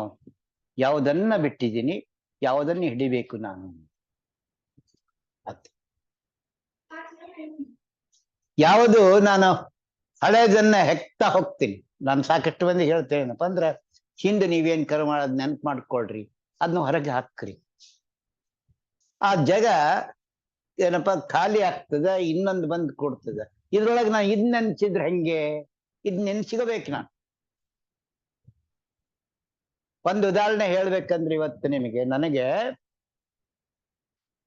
Speaker 2: ಯಾವುದನ್ನ ಬಿಟ್ಟಿದ್ದೀನಿ, ಯಾವುದನ್ನ ಹಿಡಿಬೇಕು ನಾನು. ಯಾವುದು ನಾನು ಹಳೇದನ್ನ ಹೆಕ್ತಾ ಹೋಗ್ತೀನಿ. ನಾನು ಸಾಕಷ್ಟು ಮಂದಿ ಹೇಳ್ತೇನಪ್ಪ ಅಂದ್ರೆ, ಹಿಂದೆ ನೀವೇನ್ ಕರ್ಮ ಮಾಡೋದ್ ನೆನ್ಪು ಮಾಡ್ಕೊಳ್ರಿ, ಅದನ್ನ ಹೊರಗೆ ಹಾಕ್ರಿ. ಆ ಜಾಗ ಏನಪ್ಪ ಖಾಲಿ ಆಗ್ತದ, ಇನ್ನೊಂದು ಬಂದು ಕೊಡ್ತದ. ಇದ್ರೊಳಗೆ ನಾನು ಇದ್ ನೆನ್ಸಿದ್ರೆ ಹೆಂಗೆ, ಇದ್ ನೆನ್ಸಿಗಬೇಕು ನಾನು. ಒಂದು ಉದಾಹರಣೆ ಹೇಳ್ಬೇಕಂದ್ರೆ, ಇವತ್ತು ನಿಮಗೆ ನನಗೆ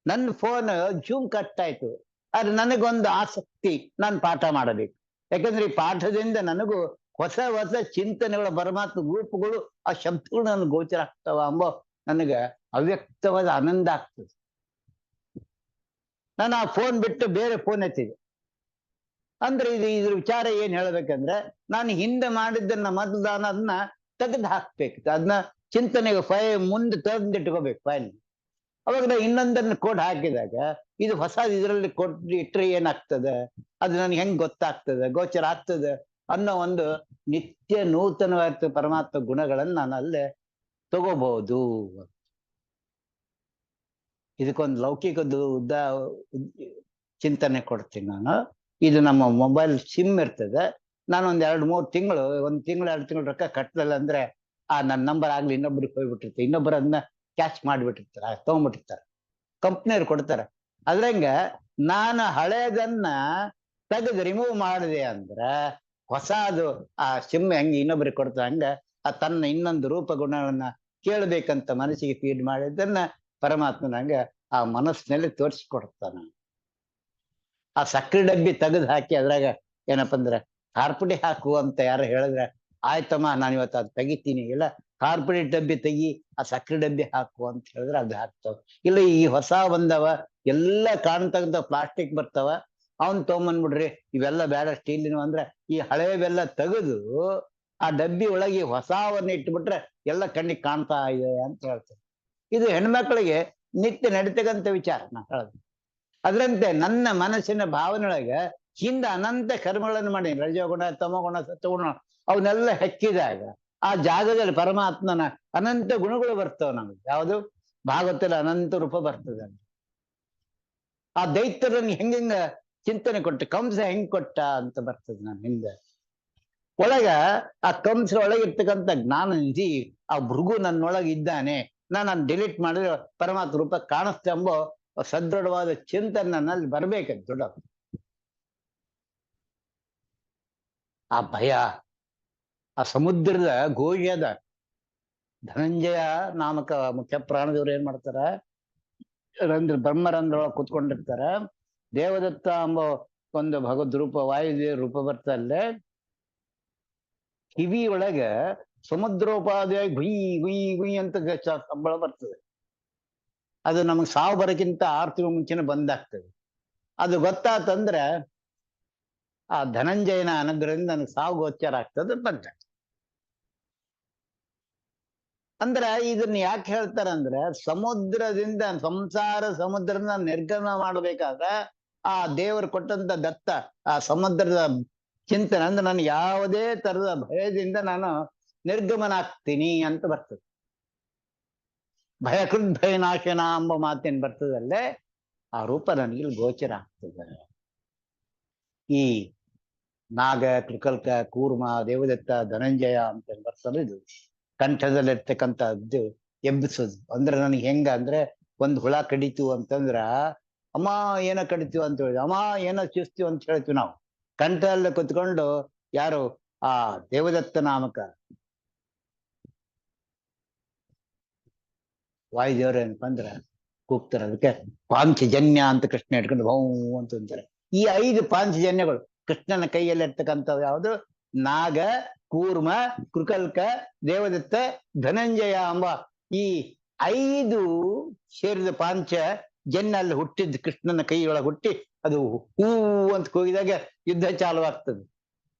Speaker 2: ನನ್ನ ಫೋನ್ ಜೂಮ್ ಕಟ್ ಆಯ್ತು. ಆದ್ರೆ ನನಗೊಂದು ಆಸಕ್ತಿ, ನಾನು ಪಾಠ ಮಾಡಬೇಕು. ಯಾಕಂದ್ರೆ ಈ ಪಾಠದಿಂದ ನನಗೂ ಹೊಸ ಹೊಸ ಚಿಂತನೆಗಳ ಪರಮಾತ್ಮ ರೂಪಗಳು, ಆ ಶಬ್ದಗಳು ನನಗೆ ಗೋಚರ ಆಗ್ತಾವ ಅಂಬೋ ನನಗೆ ಅವ್ಯಕ್ತವಾದ ಆನಂದ ಆಗ್ತದೆ. ನಾನು ಆ ಫೋನ್ ಬಿಟ್ಟು ಬೇರೆ ಫೋನ್ ಎತ್ತಿದೆ. ಅಂದ್ರೆ ಇದ್ರ ವಿಚಾರ ಏನ್ ಹೇಳ್ಬೇಕಂದ್ರೆ, ನಾನು ಹಿಂದೆ ಮಾಡಿದ್ದನ್ನ ಮೊದಲು ಅದನ್ನ ತೆಗೆದು ಹಾಕ್ಬೇಕು. ಅದನ್ನ ಚಿಂತನೆಗೆ ಮುಂದೆ ತಂದಿಟ್ಕೋಬೇಕು ಫೈಲ್. ಅವಾಗ ನಾವು ಇನ್ನೊಂದನ್ನು ಕೋಡ್ ಹಾಕಿದಾಗ ಇದು ಹೊಸದು ಇದರಲ್ಲಿ ಕೊಟ್ಟು ಇಟ್ಟರೆ ಏನಾಗ್ತದೆ, ಅದು ನನಗೆ ಹೆಂಗ್ ಗೊತ್ತಾಗ್ತದೆ, ಗೋಚರ ಆಗ್ತದೆ ಅನ್ನೋ ಒಂದು ನಿತ್ಯ ನೂತನವಾದ ಪರಮಾತ್ಮ ಗುಣಗಳನ್ನು ನಾನು ಅಲ್ಲೇ ತಗೋಬಹುದು. ಇದಕ್ಕೊಂದು ಲೌಕಿಕದ್ದು ಚಿಂತನೆ ಕೊಡ್ತೀನಿ ನಾನು. ಇದು ನಮ್ಮ ಮೊಬೈಲ್ ಸಿಮ್ ಇರ್ತದೆ. ನಾನು ಒಂದ್ 2-3 ತಿಂಗಳು, 1 ತಿಂಗಳು 2 ತಿಂಗಳು ರೊಕ್ಕ ಕಟ್ಟಲಿಲ್ಲ ಅಂದ್ರೆ ನನ್ನ ನಂಬರ್ ಆಗ್ಲಿ ಇನ್ನೊಬ್ರಿಗೆ ಹೋಗ್ಬಿಟ್ಟಿರ್ತಾರೆ. ಇನ್ನೊಬ್ಬರು ಅದನ್ನ ಕ್ಯಾಚ್ ಮಾಡಿಬಿಟ್ಟಿರ್ತಾರೆ, ತಗೊಂಡ್ಬಿಟ್ಟಿರ್ತಾರೆ, ಕಂಪ್ನಿಯವ್ರು ಕೊಡ್ತಾರೆ. ಅದ್ರಂಗ ನಾನು ಹಳೇದನ್ನ ತೆಗೆದು ರಿಮೂವ್ ಮಾಡಿದೆ ಅಂದ್ರ ಹೊಸದು ಆ ಸಿಮ್ ಹೆಂಗೆ ಇನ್ನೊಬ್ರಿಗೆ ಕೊಡ್ತಾ ಹಂಗ ಆ ತನ್ನ ಇನ್ನೊಂದು ರೂಪ ಗುಣಗಳನ್ನ ಕೇಳ್ಬೇಕಂತ ಮನಸ್ಸಿಗೆ ಫೀಡ್ ಮಾಡಿದ್ದನ್ನ ಪರಮಾತ್ಮ ನಂಗೆ ಆ ಮನಸ್ಸಿನಲ್ಲಿ ತೋರಿಸ್ಕೊಡ್ತಾನ. ಆ ಸಕ್ಕರೆ ಡಬ್ಬಿ ತೆಗೆದು ಹಾಕಿ ಅದ್ರಾಗ ಏನಪ್ಪ ಅಂದ್ರೆ ಕಾರ್ಪುಡಿ ಹಾಕು ಅಂತ ಯಾರು ಹೇಳಿದ್ರೆ, ಆಯ್ತಮ್ಮ ನಾನು ಇವತ್ತು ಅದು ತೆಗಿತೀನಿ. ಇಲ್ಲ ಕಾರ್ಪುಡಿ ಡಬ್ಬಿ ತೆಗಿ, ಆ ಸಕ್ಕರೆ ಡಬ್ಬಿ ಹಾಕು ಅಂತ ಹೇಳಿದ್ರೆ ಅದು ಹಾಕ್ತಾವ. ಇಲ್ಲ ಈ ಹೊಸ ಬಂದವ ಎಲ್ಲ ಕಾಣ್ತಕ್ಕಂಥ ಪ್ಲಾಸ್ಟಿಕ್ ಬರ್ತಾವ, ಅವನ್ ತೊಗೊಂಬಂದ್ಬಿಡ್ರಿ, ಇವೆಲ್ಲ ಬೇಡ ಸ್ಟೀಲಿನ ಅಂದ್ರೆ ಈ ಹಳೆವೆಲ್ಲ ತೆಗೆದು ಆ ಡಬ್ಬಿ ಒಳಗೆ ಹೊಸವನ್ನ ಇಟ್ಬಿಟ್ರೆ ಎಲ್ಲ ಕಣ್ಣಿಗೆ ಕಾಣ್ತಾ ಇದೆ ಅಂತ ಹೇಳ್ತಾರೆ. ಇದು ಹೆಣ್ಮಕ್ಳಿಗೆ ನಿತ್ಯ ನಡೀತಕ್ಕಂಥ ವಿಚಾರ ನಾ ಹೇಳೋದು. ಅದರಂತೆ ನನ್ನ ಮನಸ್ಸಿನ ಭಾವನೆಯೊಳಗೆ ಹಿಂದೆ ಅನಂತ ಕರ್ಮಗಳನ್ನು ಮಾಡಿ, ರಜೋಗುಣ, ತಮಗುಣ, ಸತ್ವಗುಣ ಅವನ್ನೆಲ್ಲ ಹೆಕ್ಕಿದಾಗ ಆ ಜಾಗದಲ್ಲಿ ಪರಮಾತ್ಮನ ಅನಂತ ಗುಣಗಳು ಬರ್ತವೆ ನಮ್ಗೆ. ಯಾವುದು ಭಾಗವತದಲ್ಲಿ ಅನಂತ ರೂಪ ಬರ್ತದೆ. ಆ ದೈತ್ಯರನ್ನು ಹೆಂಗ ಚಿಂತನೆ ಕೊಟ್ಟ, ಕಂಸ ಹೆಂಗ್ ಕೊಟ್ಟ ಅಂತ ಬರ್ತದೆ ನಾನು ಹಿಂದೆ. ಒಳಗ ಆ ಕಂಸರ ಒಳಗೆ ಇರ್ತಕ್ಕಂಥ ಜ್ಞಾನ ನಿಧಿ, ಆ ಭೃಗು ನನ್ನೊಳಗೆ ಇದ್ದಾನೆ, ನಾನು ಡಿಲೀಟ್ ಮಾಡಿದ್ರೆ ಪರಮಾತ್ಮ ರೂಪ ಕಾಣಿಸ್ತೆ ಎಂಬೋ ಸದೃಢವಾದ ಚಿಂತನೆ ನನ್ನಲ್ಲಿ ಬರ್ಬೇಕಂತ ದೊಡ್ಡ. ಆ ಭಯ, ಆ ಸಮುದ್ರದ ಘೋಷದ ಧನಂಜಯ ನಾಮಕ ಮುಖ್ಯ ಪ್ರಾಣದವ್ರು ಏನ್ ಮಾಡ್ತಾರ, ಬ್ರಹ್ಮರಂಧ್ರೊಳಗೆ ಕೂತ್ಕೊಂಡಿರ್ತಾರ. ದೇವದತ್ತ ಎಂಬ ಒಂದು ಭಗವದ್ ರೂಪ, ವಾಯುದೇವ ರೂಪ ಬರ್ತಲ್ಲೇ ಕಿವಿ ಒಳಗ ಸಮುದ್ರೋಪಾದಿಯಾಗಿ ಗುಯ್ ಗುಯ್ ಗುಯ್ ಅಂತ ಸಂಬಳ ಬರ್ತದೆ. ಅದು ನಮಗೆ ಸಾವು ಬರೋಕ್ಕಿಂತ 6 ತಿಂಗಳ ಮುಂಚೆನೆ ಬಂದಾಗ್ತದೆ. ಅದು ಗೊತ್ತಾತಂದ್ರೆ ಆ ಧನಂಜಯನ ಅನುಗ್ರಹದಿಂದ ನನಗೆ ಸಾವು ಗೋಚರ ಆಗ್ತದೆ ಬಂದ. ಅಂದ್ರೆ ಇದನ್ನ ಯಾಕೆ ಹೇಳ್ತಾರಂದ್ರೆ, ಸಮುದ್ರದಿಂದ ಸಂಸಾರ ಸಮುದ್ರನ ನಿರ್ಗಮನ ಮಾಡ್ಬೇಕಾದ್ರೆ ಆ ದೇವರು ಕೊಟ್ಟಂತ ದತ್ತ ಆ ಸಮುದ್ರದ ಚಿಂತನೆ ಅಂದ್ರೆ ನಾನು ಯಾವುದೇ ತರದ ಭಯದಿಂದ ನಾನು ನಿರ್ಗಮನ ಆಗ್ತೀನಿ ಅಂತ ಬರ್ತದೆ. ಭಯಕೃತ್ ಭಯನಾಶನ ಎಂಬ ಮಾತೇನು ಬರ್ತದಲ್ಲೇ ಆ ರೂಪ ನನಗೆ ಗೋಚರ ಆಗ್ತದೆ. ಈ ನಾಗ, ಕೃಕಲ್ಕ, ಕೂರ್ಮ, ದೇವದತ್ತ, ಧನಂಜಯ ಅಂತ ಬರ್ತದೆ. ಇದು ಕಂಠದಲ್ಲಿರ್ತಕ್ಕಂಥದ್ದು ಎಬ್ಬಿಸೋದು. ಅಂದ್ರೆ ನನಗೆ ಹೆಂಗ ಅಂದ್ರೆ, ಒಂದು ಹುಳ ಕಡಿತು ಅಂತಂದ್ರ ಅಮ್ಮ ಏನೋ ಕಡಿತೀವಿ ಅಂತ ಹೇಳಿದ್ವಿ, ಅಮ್ಮ ಏನೋ ಚುಸ್ತೀವಿ ಅಂತ ಹೇಳ್ತೀವಿ ನಾವು. ಕಂಠದಲ್ಲಿ ಕುತ್ಕೊಂಡು ಯಾರು ಆ ದೇವದತ್ತ ನಾಮಕ ವಾಯುದೇವ್ರ ಏನಪ್ಪ ಅಂದ್ರ ಕೂಗ್ತಾರೆ. ಅದಕ್ಕೆ ಪಾಂಚಜನ್ಯ ಅಂತ ಕೃಷ್ಣ ಇಟ್ಕೊಂಡು ಭೌ ಅಂತ ಅಂತಾರೆ. ಈ 5 ಪಾಂಚಜನ್ಯಗಳು ಕೃಷ್ಣನ ಕೈಯಲ್ಲಿ ಇರ್ತಕ್ಕಂಥವು ಯಾವುದು? ನಾಗ, ಕೂರ್ಮ, ಕೃಕಲ್ಕ, ದೇವದತ್ತ, ಧನಂಜಯ ಎಂಬ ಈ 5 ಸೇರಿದ ಪಾಂಚ ಜನ್ಯ ಅಲ್ಲಿ ಹುಟ್ಟಿದ್ ಕೃಷ್ಣನ ಕೈಯೊಳಗೆ ಹುಟ್ಟಿ ಅದು ಹೂ ಅಂತ ಕೂಗಿದಾಗ ಯುದ್ಧ ಚಾಲುವಾಗ್ತದೆ.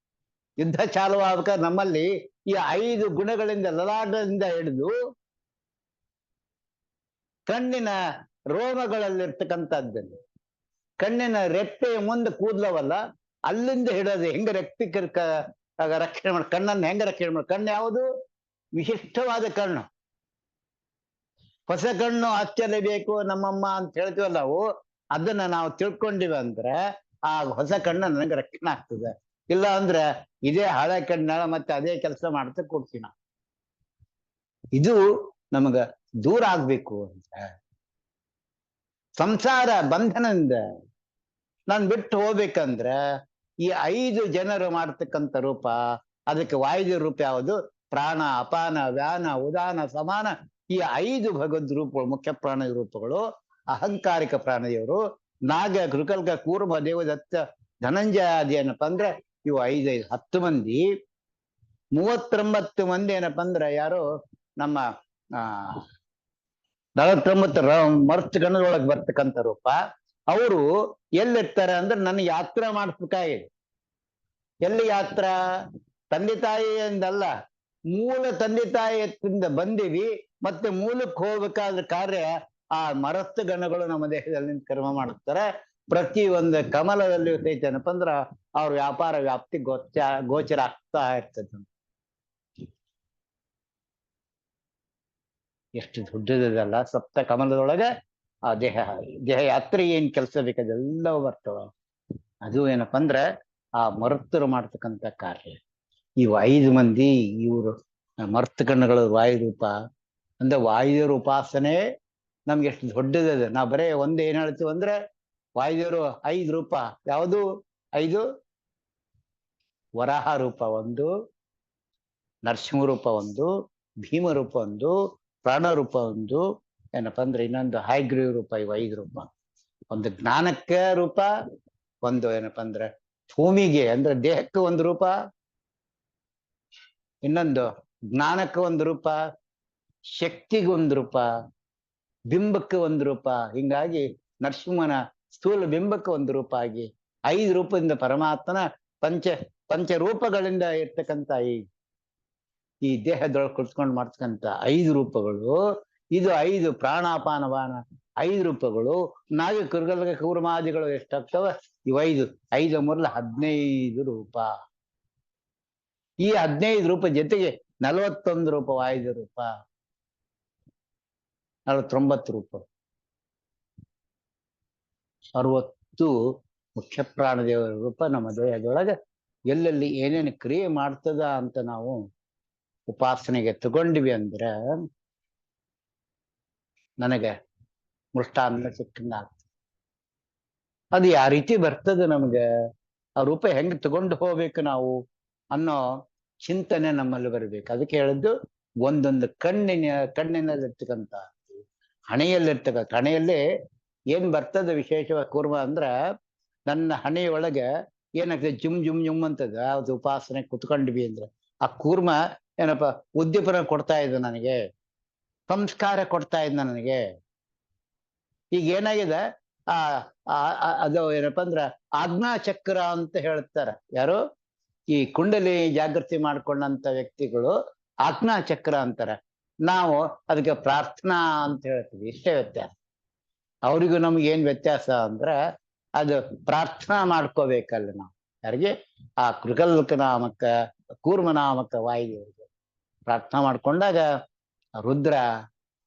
Speaker 2: ಯುದ್ಧ ಚಾಲುವಾಗಬೇಕಾದ್ರೆ ನಮ್ಮಲ್ಲಿ ಈ 5 ಗುಣಗಳಿಂದ ಲಲಾಟದಿಂದ ಹಿಡಿದು ಕಣ್ಣಿನ ರೋಮಗಳಲ್ಲಿರ್ತಕ್ಕಂಥದ್ದನ್ನು, ಕಣ್ಣಿನ ರೆಪ್ಪೆಯ ಮುಂದೆ ಕೂದ್ಲವಲ್ಲ ಅಲ್ಲಿಂದ ಹಿಡೋದು ಹೆಂಗ ರಕ್ಷಣೆ ಮಾಡಿ, ಕಣ್ಣನ್ನು ಹೆಂಗ ರಕ್ಷಣೆ ಮಾಡಿ. ಕಣ್ಣು ಯಾವುದು? ವಿಶಿಷ್ಟವಾದ ಕಣ್ಣು. ಹೊಸ ಕಣ್ಣು ಹಚ್ಚಲೇಬೇಕು ನಮ್ಮಮ್ಮ ಅಂತ ಹೇಳ್ತೀವಲ್ಲ ನಾವು, ಅದನ್ನ ನಾವು ತಿಳ್ಕೊಂಡಿವಿ ಅಂದ್ರೆ ಆ ಹೊಸ ಕಣ್ಣು ನನಗೆ ರಕ್ಷಣೆ ಆಗ್ತದೆ. ಇಲ್ಲ ಅಂದ್ರೆ ಇದೇ ಹಳೆ ಕಣ್ಣಾಳ ಮತ್ತೆ ಅದೇ ಕೆಲಸ ಮಾಡ್ತಾ ಕೊಡ್ತೀವಿ ನಾವು. ಇದು ನಮಗ ದೂರ ಆಗ್ಬೇಕು ಅಂತ. ಸಂಸಾರ ಬಂಧನದಿಂದ ನಾನು ಬಿಟ್ಟು ಹೋಗ್ಬೇಕಂದ್ರ ಈ 5 ಜನರು ಮಾಡ್ತಕ್ಕಂಥ ರೂಪ, ಅದಕ್ಕೆ ವಾಯುದೇವ ರೂಪ ಯಾವುದು? ಪ್ರಾಣ, ಅಪಾನ, ವ್ಯಾನ, ಉದಾನ, ಸಮಾನ. ಈ 5 ಭಗವದ್ ರೂಪಗಳು, ಮುಖ್ಯ ಪ್ರಾಣ ರೂಪಗಳು. ಅಹಂಕಾರಿಕ ಪ್ರಾಣದೇವರು ನಾಗ, ಕೃಕಲ್ಕ, ಕೂರ್ಮ, ದೇವದತ್ತ, ಧನಂಜಯ ಆದಿ ಏನಪ್ಪಾ ಅಂದ್ರೆ ಇವು 5 10 ಮಂದಿ. 39 ಮಂದಿ ಏನಪ್ಪಾ ಅಂದ್ರೆ ಯಾರು? ನಮ್ಮ 49 ಮರ್ತ್ ಗಣದೊಳಗೆ ಬರ್ತಕ್ಕಂಥ ರೂಪ. ಅವರು ಎಲ್ಲಿರ್ತಾರೆ ಅಂದ್ರೆ ನನ್ನ ಯಾತ್ರಾ ಮಾಡಿಸ್ಬೇಕಾಗಿದೆ. ಎಲ್ಲಿ ಯಾತ್ರಾ? ತಂದೆ ತಾಯಿಯಿಂದಲ್ಲ, ಮೂಲ ತಂದೆ ತಾಯಿಯಿಂದ ಬಂದಿವಿ, ಮತ್ತೆ ಮೂಲಕ್ಕೆ ಹೋಗ್ಬೇಕಾದ್ರ ಕಾರ್ಯ ಆ ಮರಸ್ತು ಗಣಗಳು ನಮ್ಮ ದೇಹದಲ್ಲಿ ಕರ್ಮ ಮಾಡುತ್ತಾರೆ. ಪ್ರತಿ ಒಂದು ಕಮಲದಲ್ಲಿ ಏನಪ್ಪ ಅಂದ್ರ ಅವ್ರ ವ್ಯಾಪಾರ ವ್ಯಾಪ್ತಿ ಗೋಚರ ಆಗ್ತಾ ಇರ್ತದೆ. ಎಷ್ಟು ದೊಡ್ಡದಲ್ಲ ಸಪ್ತ ಕಮಲದೊಳಗೆ ಆ ದೇಹ ಯಾತ್ರೆ ಏನ್ ಕೆಲಸ ಬೇಕಾದೆಲ್ಲವೂ ಬರ್ತವ. ಅದು ಏನಪ್ಪ ಅಂದ್ರೆ ಆ ಮರುತ್ತರು ಮಾಡ್ತಕ್ಕಂಥ ಕಾರ್ಯ. ಇವು 5 ಮಂದಿ ಇವರು ಮರ್ತ ಕಣ್ಣುಗಳ ವಾಯುರೂಪ ಅಂದ್ರೆ ವಾಯುದೇವ್ರ ಉಪಾಸನೆ ನಮ್ಗೆ ಎಷ್ಟು ದೊಡ್ಡದದ. ನಾವು ಬರೇ ಒಂದ್ ಏನ್ ಹೇಳ್ತೀವಿ ಅಂದ್ರೆ ವಾಯುದೇವರು 5 ರೂಪ ಯಾವುದು? 5 ವರಾಹ ರೂಪ ಒಂದು, ನರಸಿಂಹ ರೂಪ ಒಂದು, ಭೀಮ ರೂಪ ಒಂದು, ಪ್ರಾಣ ರೂಪ ಒಂದು, ಏನಪ್ಪಾ ಅಂದ್ರೆ ಇನ್ನೊಂದು ಹಯಗ್ರೀವ ರೂಪ. ಇವು 5 ರೂಪ. ಒಂದು ಜ್ಞಾನಕ್ಕೆ ರೂಪ, ಒಂದು ಏನಪ್ಪಾ ಅಂದ್ರೆ ಭೂಮಿಗೆ ಅಂದ್ರೆ ದೇಹಕ್ಕೆ ಒಂದು ರೂಪ, ಇನ್ನೊಂದು ಜ್ಞಾನಕ್ಕೆ ಒಂದು ರೂಪ, ಶಕ್ತಿಗೆ ಒಂದು ರೂಪ, ಬಿಂಬಕ್ಕೆ ಒಂದು ರೂಪ. ಹಿಂಗಾಗಿ ನರಸಿಂಹನ ಸ್ಥೂಲ ಬಿಂಬಕ್ಕೆ ಒಂದು ರೂಪ ಆಗಿ 5 ರೂಪದಿಂದ ಪರಮಾತ್ಮನ ಪಂಚ ರೂಪಗಳಿಂದ ಇರ್ತಕ್ಕಂಥ ಈ ದೇಹದೊಳಗೆ ಕುಳಿತುಕೊಂಡು ಮಾಡ್ತಕ್ಕಂಥ 5 ರೂಪಗಳು. ಇದು 5 ಪ್ರಾಣಾಪಾನವಾನ 5 ರೂಪಗಳು. ನಾಗ, ಕೃಗಲ್ಕ, ಕೂರ್ಮಾದಿಗಳು ಎಷ್ಟಾಗ್ತವ? ಇವು 5 5 ಮೂರಲ 15 ರೂಪ. ಈ 15 ರೂಪ ಜೊತೆಗೆ 41 ರೂಪ ವಾಯುದೇವ ರೂಪ, 49 ರೂಪ, 60 ಮುಖ್ಯ ಪ್ರಾಣದೇವರ ರೂಪ ನಮ್ಮ ದೇಹದೊಳಗೆ ಎಲ್ಲೆಲ್ಲಿ ಏನೇನು ಕ್ರಿಯೆ ಮಾಡ್ತದ ಅಂತ ನಾವು ಉಪಾಸನೆಗೆ ತಗೊಂಡ್ವಿ ಅಂದ್ರೆ ನನಗೆ ಮೃಷ್ಟಾನ್ನ ಸಿಕ್ಕಂಗ ಆಗ್ತದೆ. ಅದು ಯಾವ ರೀತಿ ಬರ್ತದೆ ನಮ್ಗೆ, ಆ ರೂಪ ಹೆಂಗ್ ತಗೊಂಡು ಹೋಗ್ಬೇಕು ನಾವು ಅನ್ನೋ ಚಿಂತನೆ ನಮ್ಮಲ್ಲಿ ಬರ್ಬೇಕು. ಅದಕ್ಕೆ ಹೇಳಿದ್ದು ಒಂದೊಂದು ಕಣ್ಣಿನಲ್ಲಿರ್ತಕ್ಕಂಥ ಹಣೆಯಲ್ಲಿ ಏನ್ ಬರ್ತದೆ ವಿಶೇಷವಾಗಿ ಕೂರ್ಮ ಅಂದ್ರ ನನ್ನ ಹಣೆಯೊಳಗೆ ಏನಾಗ್ತದೆ? ಜುಮ್ ಜುಮ್ ಜುಮ್ ಅಂತದ. ಅದು ಉಪಾಸನೆ ಕುತ್ಕೊಂಡ್ವಿ ಅಂದ್ರೆ ಆ ಕೂರ್ಮ ಏನಪ್ಪ ಉದ್ದೀಪನ ಕೊಡ್ತಾ ಇದ್ದ ನನಗೆ, ಸಂಸ್ಕಾರ ಕೊಡ್ತಾ ಇದ್ದ ನನಗೆ. ಈಗ ಏನಾಗಿದೆ ಅದು ಏನಪ್ಪಾ ಅಂದ್ರ ಆಜ್ಞಾ ಚಕ್ರ ಅಂತ ಹೇಳ್ತಾರ. ಯಾರು? ಈ ಕುಂಡಲಿ ಜಾಗೃತಿ ಮಾಡ್ಕೊಂಡಂತ ವ್ಯಕ್ತಿಗಳು ಆಜ್ಞಾ ಚಕ್ರ ಅಂತಾರ. ನಾವು ಅದಕ್ಕೆ ಪ್ರಾರ್ಥನಾ ಅಂತ ಹೇಳ್ತೀವಿ. ಇಷ್ಟೇ ವ್ಯತ್ಯಾಸ. ಅವ್ರಿಗೂ ನಮ್ಗೆ ಏನ್ ವ್ಯತ್ಯಾಸ ಅಂದ್ರ ಅದು ಪ್ರಾರ್ಥನಾ ಮಾಡ್ಕೋಬೇಕಲ್ಲ ನಾವು. ಯಾರಿಗೆ? ಆ ಕೃಗಲ್ಕ ನಾಮಕ ಕೂರ್ಮ ನಾಮಕ ವಾಯುದೇವರಿಗೆ ಪ್ರಾರ್ಥನಾ ಮಾಡ್ಕೊಂಡಾಗ ರುದ್ರ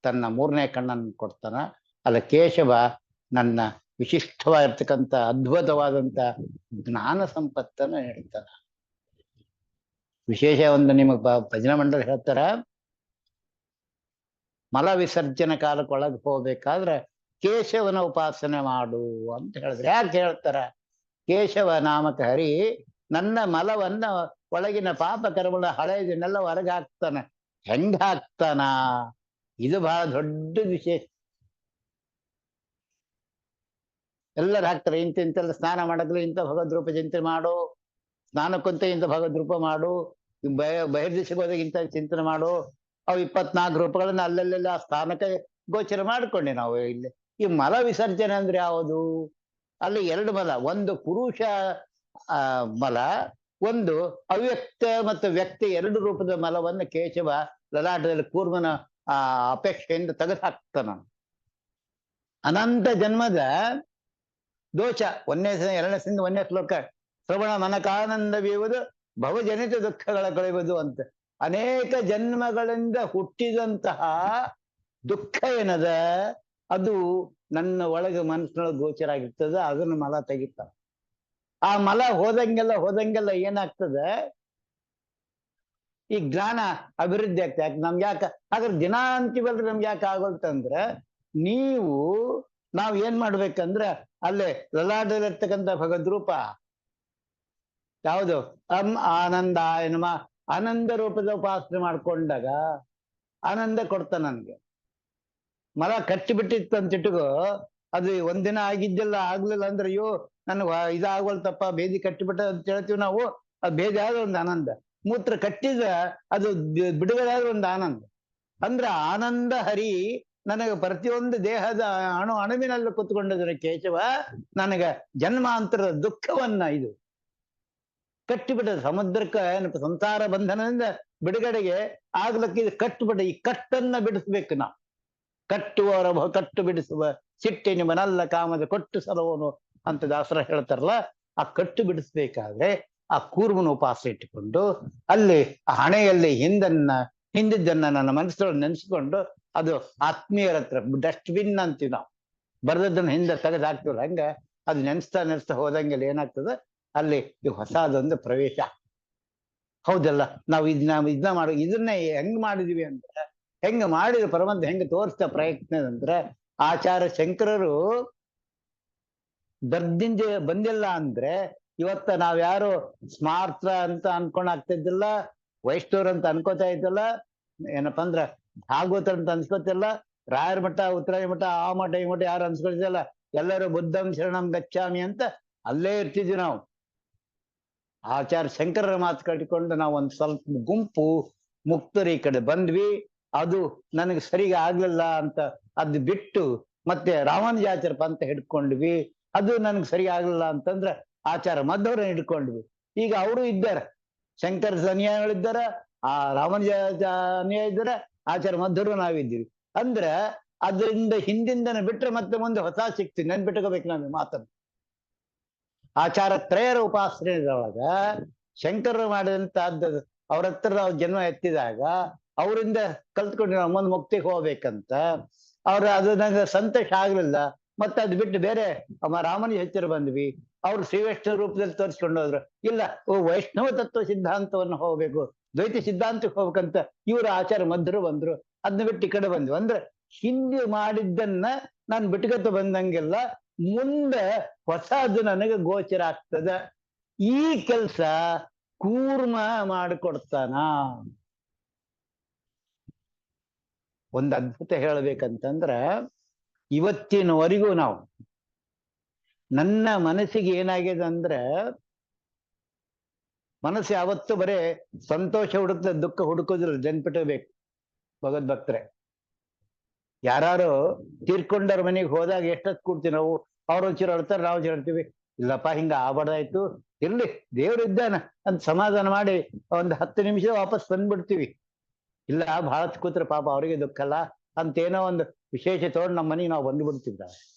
Speaker 2: ತನ್ನ 3ನೇ ಕಣ್ಣನ್ನು ಕೊಡ್ತಾನ. ಅಲ್ಲ ಕೇಶವ ನನ್ನ ವಿಶಿಷ್ಟವಾಗಿರ್ತಕ್ಕಂಥ ಅದ್ಭುತವಾದಂತ ಜ್ಞಾನ ಸಂಪತ್ತನ್ನು ಹೇಳ್ತಾನ. ವಿಶೇಷ ಒಂದು ನಿಮಗ್ ಭಜನಾ ಮಂಡಳಿ ಹೇಳ್ತಾರ, ಮಲ ವಿಸರ್ಜನೆ ಕಾಲಕ್ಕೊಳಗೆ ಹೋಗ್ಬೇಕಾದ್ರೆ ಕೇಶವನ ಉಪಾಸನೆ ಮಾಡು ಅಂತ ಹೇಳಿದ್ರೆ. ಯಾಕೆ ಹೇಳ್ತಾರ? ಕೇಶವ ನಾಮಕ ಹರಿ ನನ್ನ ಮಲವನ್ನ ಒಳಗಿನ ಪಾಪ ಕರ್ಮಗಳ ಹಳೆಯದನ್ನೆಲ್ಲ ಹೊರಗೆ ಹಾಕ್ತಾನ. ಹೆಂಗ ಹಾಕ್ತಾನ? ಇದು ಬಹಳ ದೊಡ್ಡ ವಿಶೇಷ. ಎಲ್ಲರೂ ಹಾಕ್ತಾರೆ ಇಂತೆಲ್ಲ ಸ್ನಾನ ಮಾಡಕ್ಲು ಇಂಥ ಭಗವದ್ರೂಪ ಚಿಂತನೆ ಮಾಡು, ಸ್ನಾನಕ್ಕಂತ ಇಂಥ ಭಗವದ್ರೂಪ ಮಾಡು, ಬಹಿರ್ದೇಶಕ್ಕೆ ಹೋದಾಗ ಇಂಥ ಚಿಂತನೆ ಮಾಡು. ಅವು 24 ರೂಪಗಳನ್ನ ಅಲ್ಲೆಲ್ಲೆಲ್ಲ ಆ ಸ್ಥಾನಕ್ಕೆ ಗೋಚರ ಮಾಡ್ಕೊಂಡೆ ನಾವು ಇಲ್ಲಿ. ಈ ಮಲ ವಿಸರ್ಜನೆ ಅಂದ್ರೆ ಯಾವುದು? ಅಲ್ಲಿ 2 ಮಲ, ಒಂದು ಪುರುಷ ಮಲ, ಒಂದು ಅವ್ಯಕ್ತ ಮತ್ತು ವ್ಯಕ್ತಿ 2 ರೂಪದ ಮಲವನ್ನು ಕೇಶವ ಲಲಾಟದಲ್ಲಿ ಕೂರ್ಮನ ಅಪೇಕ್ಷೆಯಿಂದ ತೆಗೆದು ಹಾಕ್ತಾನ. ಅನಂತ ಜನ್ಮದ ದೋಷ 1ನೇ 2ನೇ 1ನೇ ಶ್ಲೋಕ, ಶ್ರವಣ ಮನಕಾನಂದವೀವುದು ಭವಜನಿತ ದುಃಖಗಳ ಕಳೆಯುವುದು ಅಂತ. ಅನೇಕ ಜನ್ಮಗಳಿಂದ ಹುಟ್ಟಿದಂತಹ ದುಃಖ ಏನದ ಅದು ನನ್ನ ಒಳಗೆ ಮನಸ್ಸಿನೊಳಗೆ ಗೋಚರ ಆಗಿರ್ತದೆ. ಅದನ್ನು ಮಲ ತೆಗಿತಾವ. ಆ ಮಲ ಹೋದಂಗೆಲ್ಲ ಏನಾಗ್ತದೆ, ಈ ಜ್ಞಾನ ಅಭಿವೃದ್ಧಿ ಆಗ್ತದೆ. ಯಾಕೆ ನಮ್ಗೆ ಯಾಕೆ ಹಾಗಾದ್ರೆ ದಿನ ಅಂತೀವಲ್ರಿ, ನಮ್ಗೆ ಯಾಕೆ ಆಗೋಲ್ತಂದ್ರೆ ನಾವ್ ಏನ್ ಮಾಡ್ಬೇಕಂದ್ರೆ ಅಲ್ಲೇ ಲಲಾಟದಲ್ಲಿರ್ತಕ್ಕಂಥ ಭಗವದ್ರೂಪ ಯಾವುದು ಆನಂದ ಎನ್ನುವ ಆನಂದ ರೂಪದ ಉಪಾಸನೆ ಮಾಡ್ಕೊಂಡಾಗ ಆನಂದ ಕೊಡ್ತ ನನ್ಗೆ. ಮಲ ಕಟ್ಟಿಬಿಟ್ಟಿತ್ತು ಅಂತ ಇಟ್ಟುಗೋ, ಅದು ಒಂದಿನ ಆಗಿದ್ದಿಲ್ಲ ಆಗ್ಲಿಲ್ಲ ಅಂದ್ರೆ ಅಯ್ಯೋ ನನ್ಗೆ ಇದಾಗೋಲ್ತಪ್ಪ, ಬೇದಿ ಕಟ್ಟಿಬಿಟ್ಟ ಅಂತ ಹೇಳ್ತೀವಿ ನಾವು. ಅದು ಬೇದಿ ಆದ ಒಂದು ಆನಂದ, ಮೂತ್ರ ಕಟ್ಟಿದ ಅದು ಬಿಡುಗಡೆ ಆದ ಒಂದು ಆನಂದ. ಅಂದ್ರೆ ಆನಂದ ಹರಿ ನನಗೆ ಪ್ರತಿಯೊಂದು ದೇಹದ ಅಣುವಿನಲ್ಲಿ ಕುತ್ಕೊಂಡಿದ್ರೆ ಕೇಶವ ನನಗೆ ಜನ್ಮಾಂತರದ ದುಃಖವನ್ನ ಇದು ಕಟ್ಟಿಬಿಟ್ಟ. ಸಮುದ್ರಕ್ಕೆ ಸಂಸಾರ ಬಂಧನದಿಂದ ಬಿಡುಗಡೆಗೆ ಆಗ್ಲಕ್ಕೆ ಇದು ಕಟ್ಟಿಬಿಟ್ಟ. ಈ ಕಟ್ಟನ್ನ ಬಿಡಿಸ್ಬೇಕು ನಾವು. ಕಟ್ಟುವವರ ಕಟ್ಟು ಬಿಡಿಸುವ ಸಿಟ್ಟೆ ನಿಮ್ಮನಲ್ಲ ಕಾಮದ ಕೊಟ್ಟು ಸಲವನು ಅಂತ ದಾಸರ ಹೇಳ್ತಾರಲ್ಲ. ಆ ಕಟ್ಟು ಬಿಡಿಸ್ಬೇಕಾದ್ರೆ ಆ ಕೂರ್ಮನ ಉಪವಾಸ ಇಟ್ಟುಕೊಂಡು ಅಲ್ಲಿ ಆ ಹಣೆಯಲ್ಲಿ ಹಿಂದಿದ್ದನ್ನ ನನ್ನ ಮನಸ್ಸೊಳಗೆ ನೆನೆಸ್ಕೊಂಡು, ಅದು ಆತ್ಮೀಯರ ಹತ್ರ ಡಸ್ಟ್ಬಿನ್ ಅಂತೀವಿ ನಾವು, ಬರ್ದದ್ದನ್ನ ಹಿಂದೆ ತೆಗೆದು ಹಾಕ್ತೀವಲ್ಲ, ಹಂಗ ಅದು ನೆನೆಸ್ತಾ ಹೋದಂಗೆಲ್ಲ ಏನಾಗ್ತದೆ ಅಲ್ಲಿ ಈ ಹೊಸದೊಂದು ಪ್ರವೇಶ. ಹೌದಲ್ಲ, ನಾವು ಇದನ್ನ ಮಾಡೋ ಇದನ್ನೇ ಹೆಂಗ್ ಮಾಡಿದೀವಿ ಅಂದ್ರೆ, ಹೆಂಗ ಮಾಡಿದ ಪರಮಾತ್ಮ ಹೆಂಗ ತೋರಿಸ್ತಾ ಪ್ರಯತ್ನ ಅಂದ್ರೆ, ಆಚಾರ್ಯ ಶಂಕರರು ಬರ್ದಿಂದ ಬಂದಿಲ್ಲ ಅಂದ್ರೆ ಇವತ್ತ ನಾವ್ಯಾರು ಸ್ಮಾರ್ಥ ಅಂತ ಅನ್ಕೊಂಡ್ ಆಗ್ತಿದ್ದಿಲ್ಲ, ವೈಷ್ಣವ್ರ ಅಂತ ಅನ್ಕೋತಾ ಇದ್ದಲ್ಲ, ಏನಪ್ಪಾ ಅಂದ್ರ ಭಾಗವತರ ಅಂತ ಅನ್ಸ್ಕೊತಿಲ್ಲ, ರಾಯರ ಮಠ ಉತ್ತರಾಯ ಮಠ ಆ ಮಠ ಈ ಮಠ ಯಾರು ಅನ್ಸ್ಕೊತಿಲ್ಲ. ಎಲ್ಲರೂ ಬುದ್ಧಂ ಶರಣಂ ಗಚ್ಚಾಮಿ ಅಂತ ಅಲ್ಲೇ ಇರ್ತಿದ್ವಿ ನಾವು. ಆಚಾರ್ಯ ಶಂಕರರ ಮಾತು ಕಟ್ಟಿಕೊಂಡು ನಾವು ಒಂದು ಸ್ವಲ್ಪ ಗುಂಪು ಮುಕ್ತರು ಈ ಕಡೆ ಬಂದ್ವಿ. ಅದು ನನಗೆ ಸರಿಗೆ ಆಗ್ಲಿಲ್ಲ ಅಂತ ಅದು ಬಿಟ್ಟು ಮತ್ತೆ ರಾಮಾನುಜಾಚಾರ್ಯ ಪಂಥ ಹಿಡ್ಕೊಂಡ್ವಿ. ಅದು ನನಗೆ ಸರಿ ಆಗ್ಲಿಲ್ಲ ಅಂತಂದ್ರೆ ಆಚಾರ ಮಧ್ವರನ್ನ ಹಿಡ್ಕೊಂಡ್ವಿ. ಈಗ ಅವರು ಇದ್ದಾರೆ, ಶಂಕರ ಅನುಯಾಯಿಗಳಿದ್ದಾರ, ಆ ರಾಮಾನುಜ ಅನುಯಾಯಿ ಇದ್ದಾರೆ, ಆಚಾರ ಮಧ್ವರು ನಾವಿದ್ದೀವಿ. ಅಂದ್ರೆ ಅದರಿಂದ ಹಿಂದಿಂದನೇ ಬಿಟ್ರೆ ಮತ್ತೆ ಮುಂದೆ ಹೊಸ ಸಿಕ್ತೀವಿ. ನೆನ್ಪಿಟ್ಕೋಬೇಕು ನಾವು ಮಾತನ್ನು. ಆಚಾರ ತ್ರಯರ ಉಪಾಸನೆಯೊಳಗ ಶಂಕರರು ಮಾಡಿದಂತಹದ್ದು ಅವ್ರ ಹತ್ರ ನಾವು ಜನ್ಮ ಎತ್ತಿದಾಗ ಅವರಿಂದ ಕಲ್ತ್ಕೊಂಡು ನಾವು ಮುಂದೆ ಮುಕ್ತಿಗೆ ಹೋಗ್ಬೇಕಂತ ಅದು ನಂಗೆ ಸಂತೋಷ ಆಗ್ಲಿಲ್ಲ. ಮತ್ತೆ ಅದು ಬಿಟ್ಟು ಬೇರೆ ರಾಮನಿಗೆ ಹತ್ತಿರ ಬಂದ್ವಿ. ಅವ್ರು ಶ್ರೀ ವೈಷ್ಣವ ರೂಪದಲ್ಲಿ ತೋರಿಸ್ಕೊಂಡು ಹೋದ್ರು. ಇಲ್ಲ, ವೈಷ್ಣವ ತತ್ವ ಸಿದ್ಧಾಂತವನ್ನು ಹೋಗ್ಬೇಕು, ದ್ವೈತ ಸಿದ್ಧಾಂತಕ್ಕೆ ಹೋಗ್ಬೇಕಂತ ಇವರು ಆಚಾರ ಮಧ್ವರು ಬಂದ್ರು. ಅದನ್ನ ಬಿಟ್ಟು ಈ ಕಡೆ ಬಂದ್ವಿ. ಅಂದ್ರೆ ಹಿಂದೆ ಮಾಡಿದ್ದನ್ನ ನಾನು ಬಿಟ್ಕೊತ ಬಂದಂಗೆಲ್ಲ ಮುಂದೆ ಹೊಸದು ನನಗೆ ಗೋಚರ ಆಗ್ತದ. ಈ ಕೆಲ್ಸ ಕೂರ್ಮ ಮಾಡಿಕೊಡ್ತಾನ. ಒಂದು ಅದ್ಭುತ ಹೇಳ್ಬೇಕಂತಂದ್ರ, ಇವತ್ತಿನವರೆಗೂ ನಾವು ನನ್ನ ಮನಸ್ಸಿಗೆ ಏನಾಗಿದೆ ಅಂದ್ರೆ, ಮನಸ್ಸು ಯಾವತ್ತೂ ಬರೇ ಸಂತೋಷ ಹುಡುಕ್ತದೆ, ದುಃಖ ಹುಡುಕೋದಿಲ್ಲ. ನೆನ್ಪಿಟ್ಟಬೇಕು ಭಗವದ್ಭಕ್ತರೆ. ಯಾರು ತೀರ್ಕೊಂಡವ್ರ ಮನೆಗೆ ಹೋದಾಗ ಎಷ್ಟೊತ್ತು ಕೂಡ್ತೀವಿ ನಾವು. ಅವ್ರು ಒಂಚೂರು ಅಳ್ತಾರೆ, ನಾವು ಹೇಳ್ತೀವಿ ಇಲ್ಲಪ್ಪ ಹಿಂಗ ಆಗ್ಬಾರ್ದಾಯ್ತು, ಇರ್ಲಿ ದೇವ್ರು ಇದ್ದಾನ ಅಂತ ಸಮಾಧಾನ ಮಾಡಿ ಒಂದು 10 ನಿಮಿಷ ವಾಪಸ್ ಬಂದ್ಬಿಡ್ತೀವಿ. ಇಲ್ಲ ಬಹಳ ಕೂತ್ರೆ ಪಾಪ ಅವರಿಗೆ ದುಃಖ ಅಲ್ಲ ಅಂತೇನೋ ಒಂದು ವಿಶೇಷ ತಗೊಂಡು ನಮ್ಮ ಮನೆಗೆ ನಾವು ಬಂದ್ಬಿಡ್ತಿದ್ದ.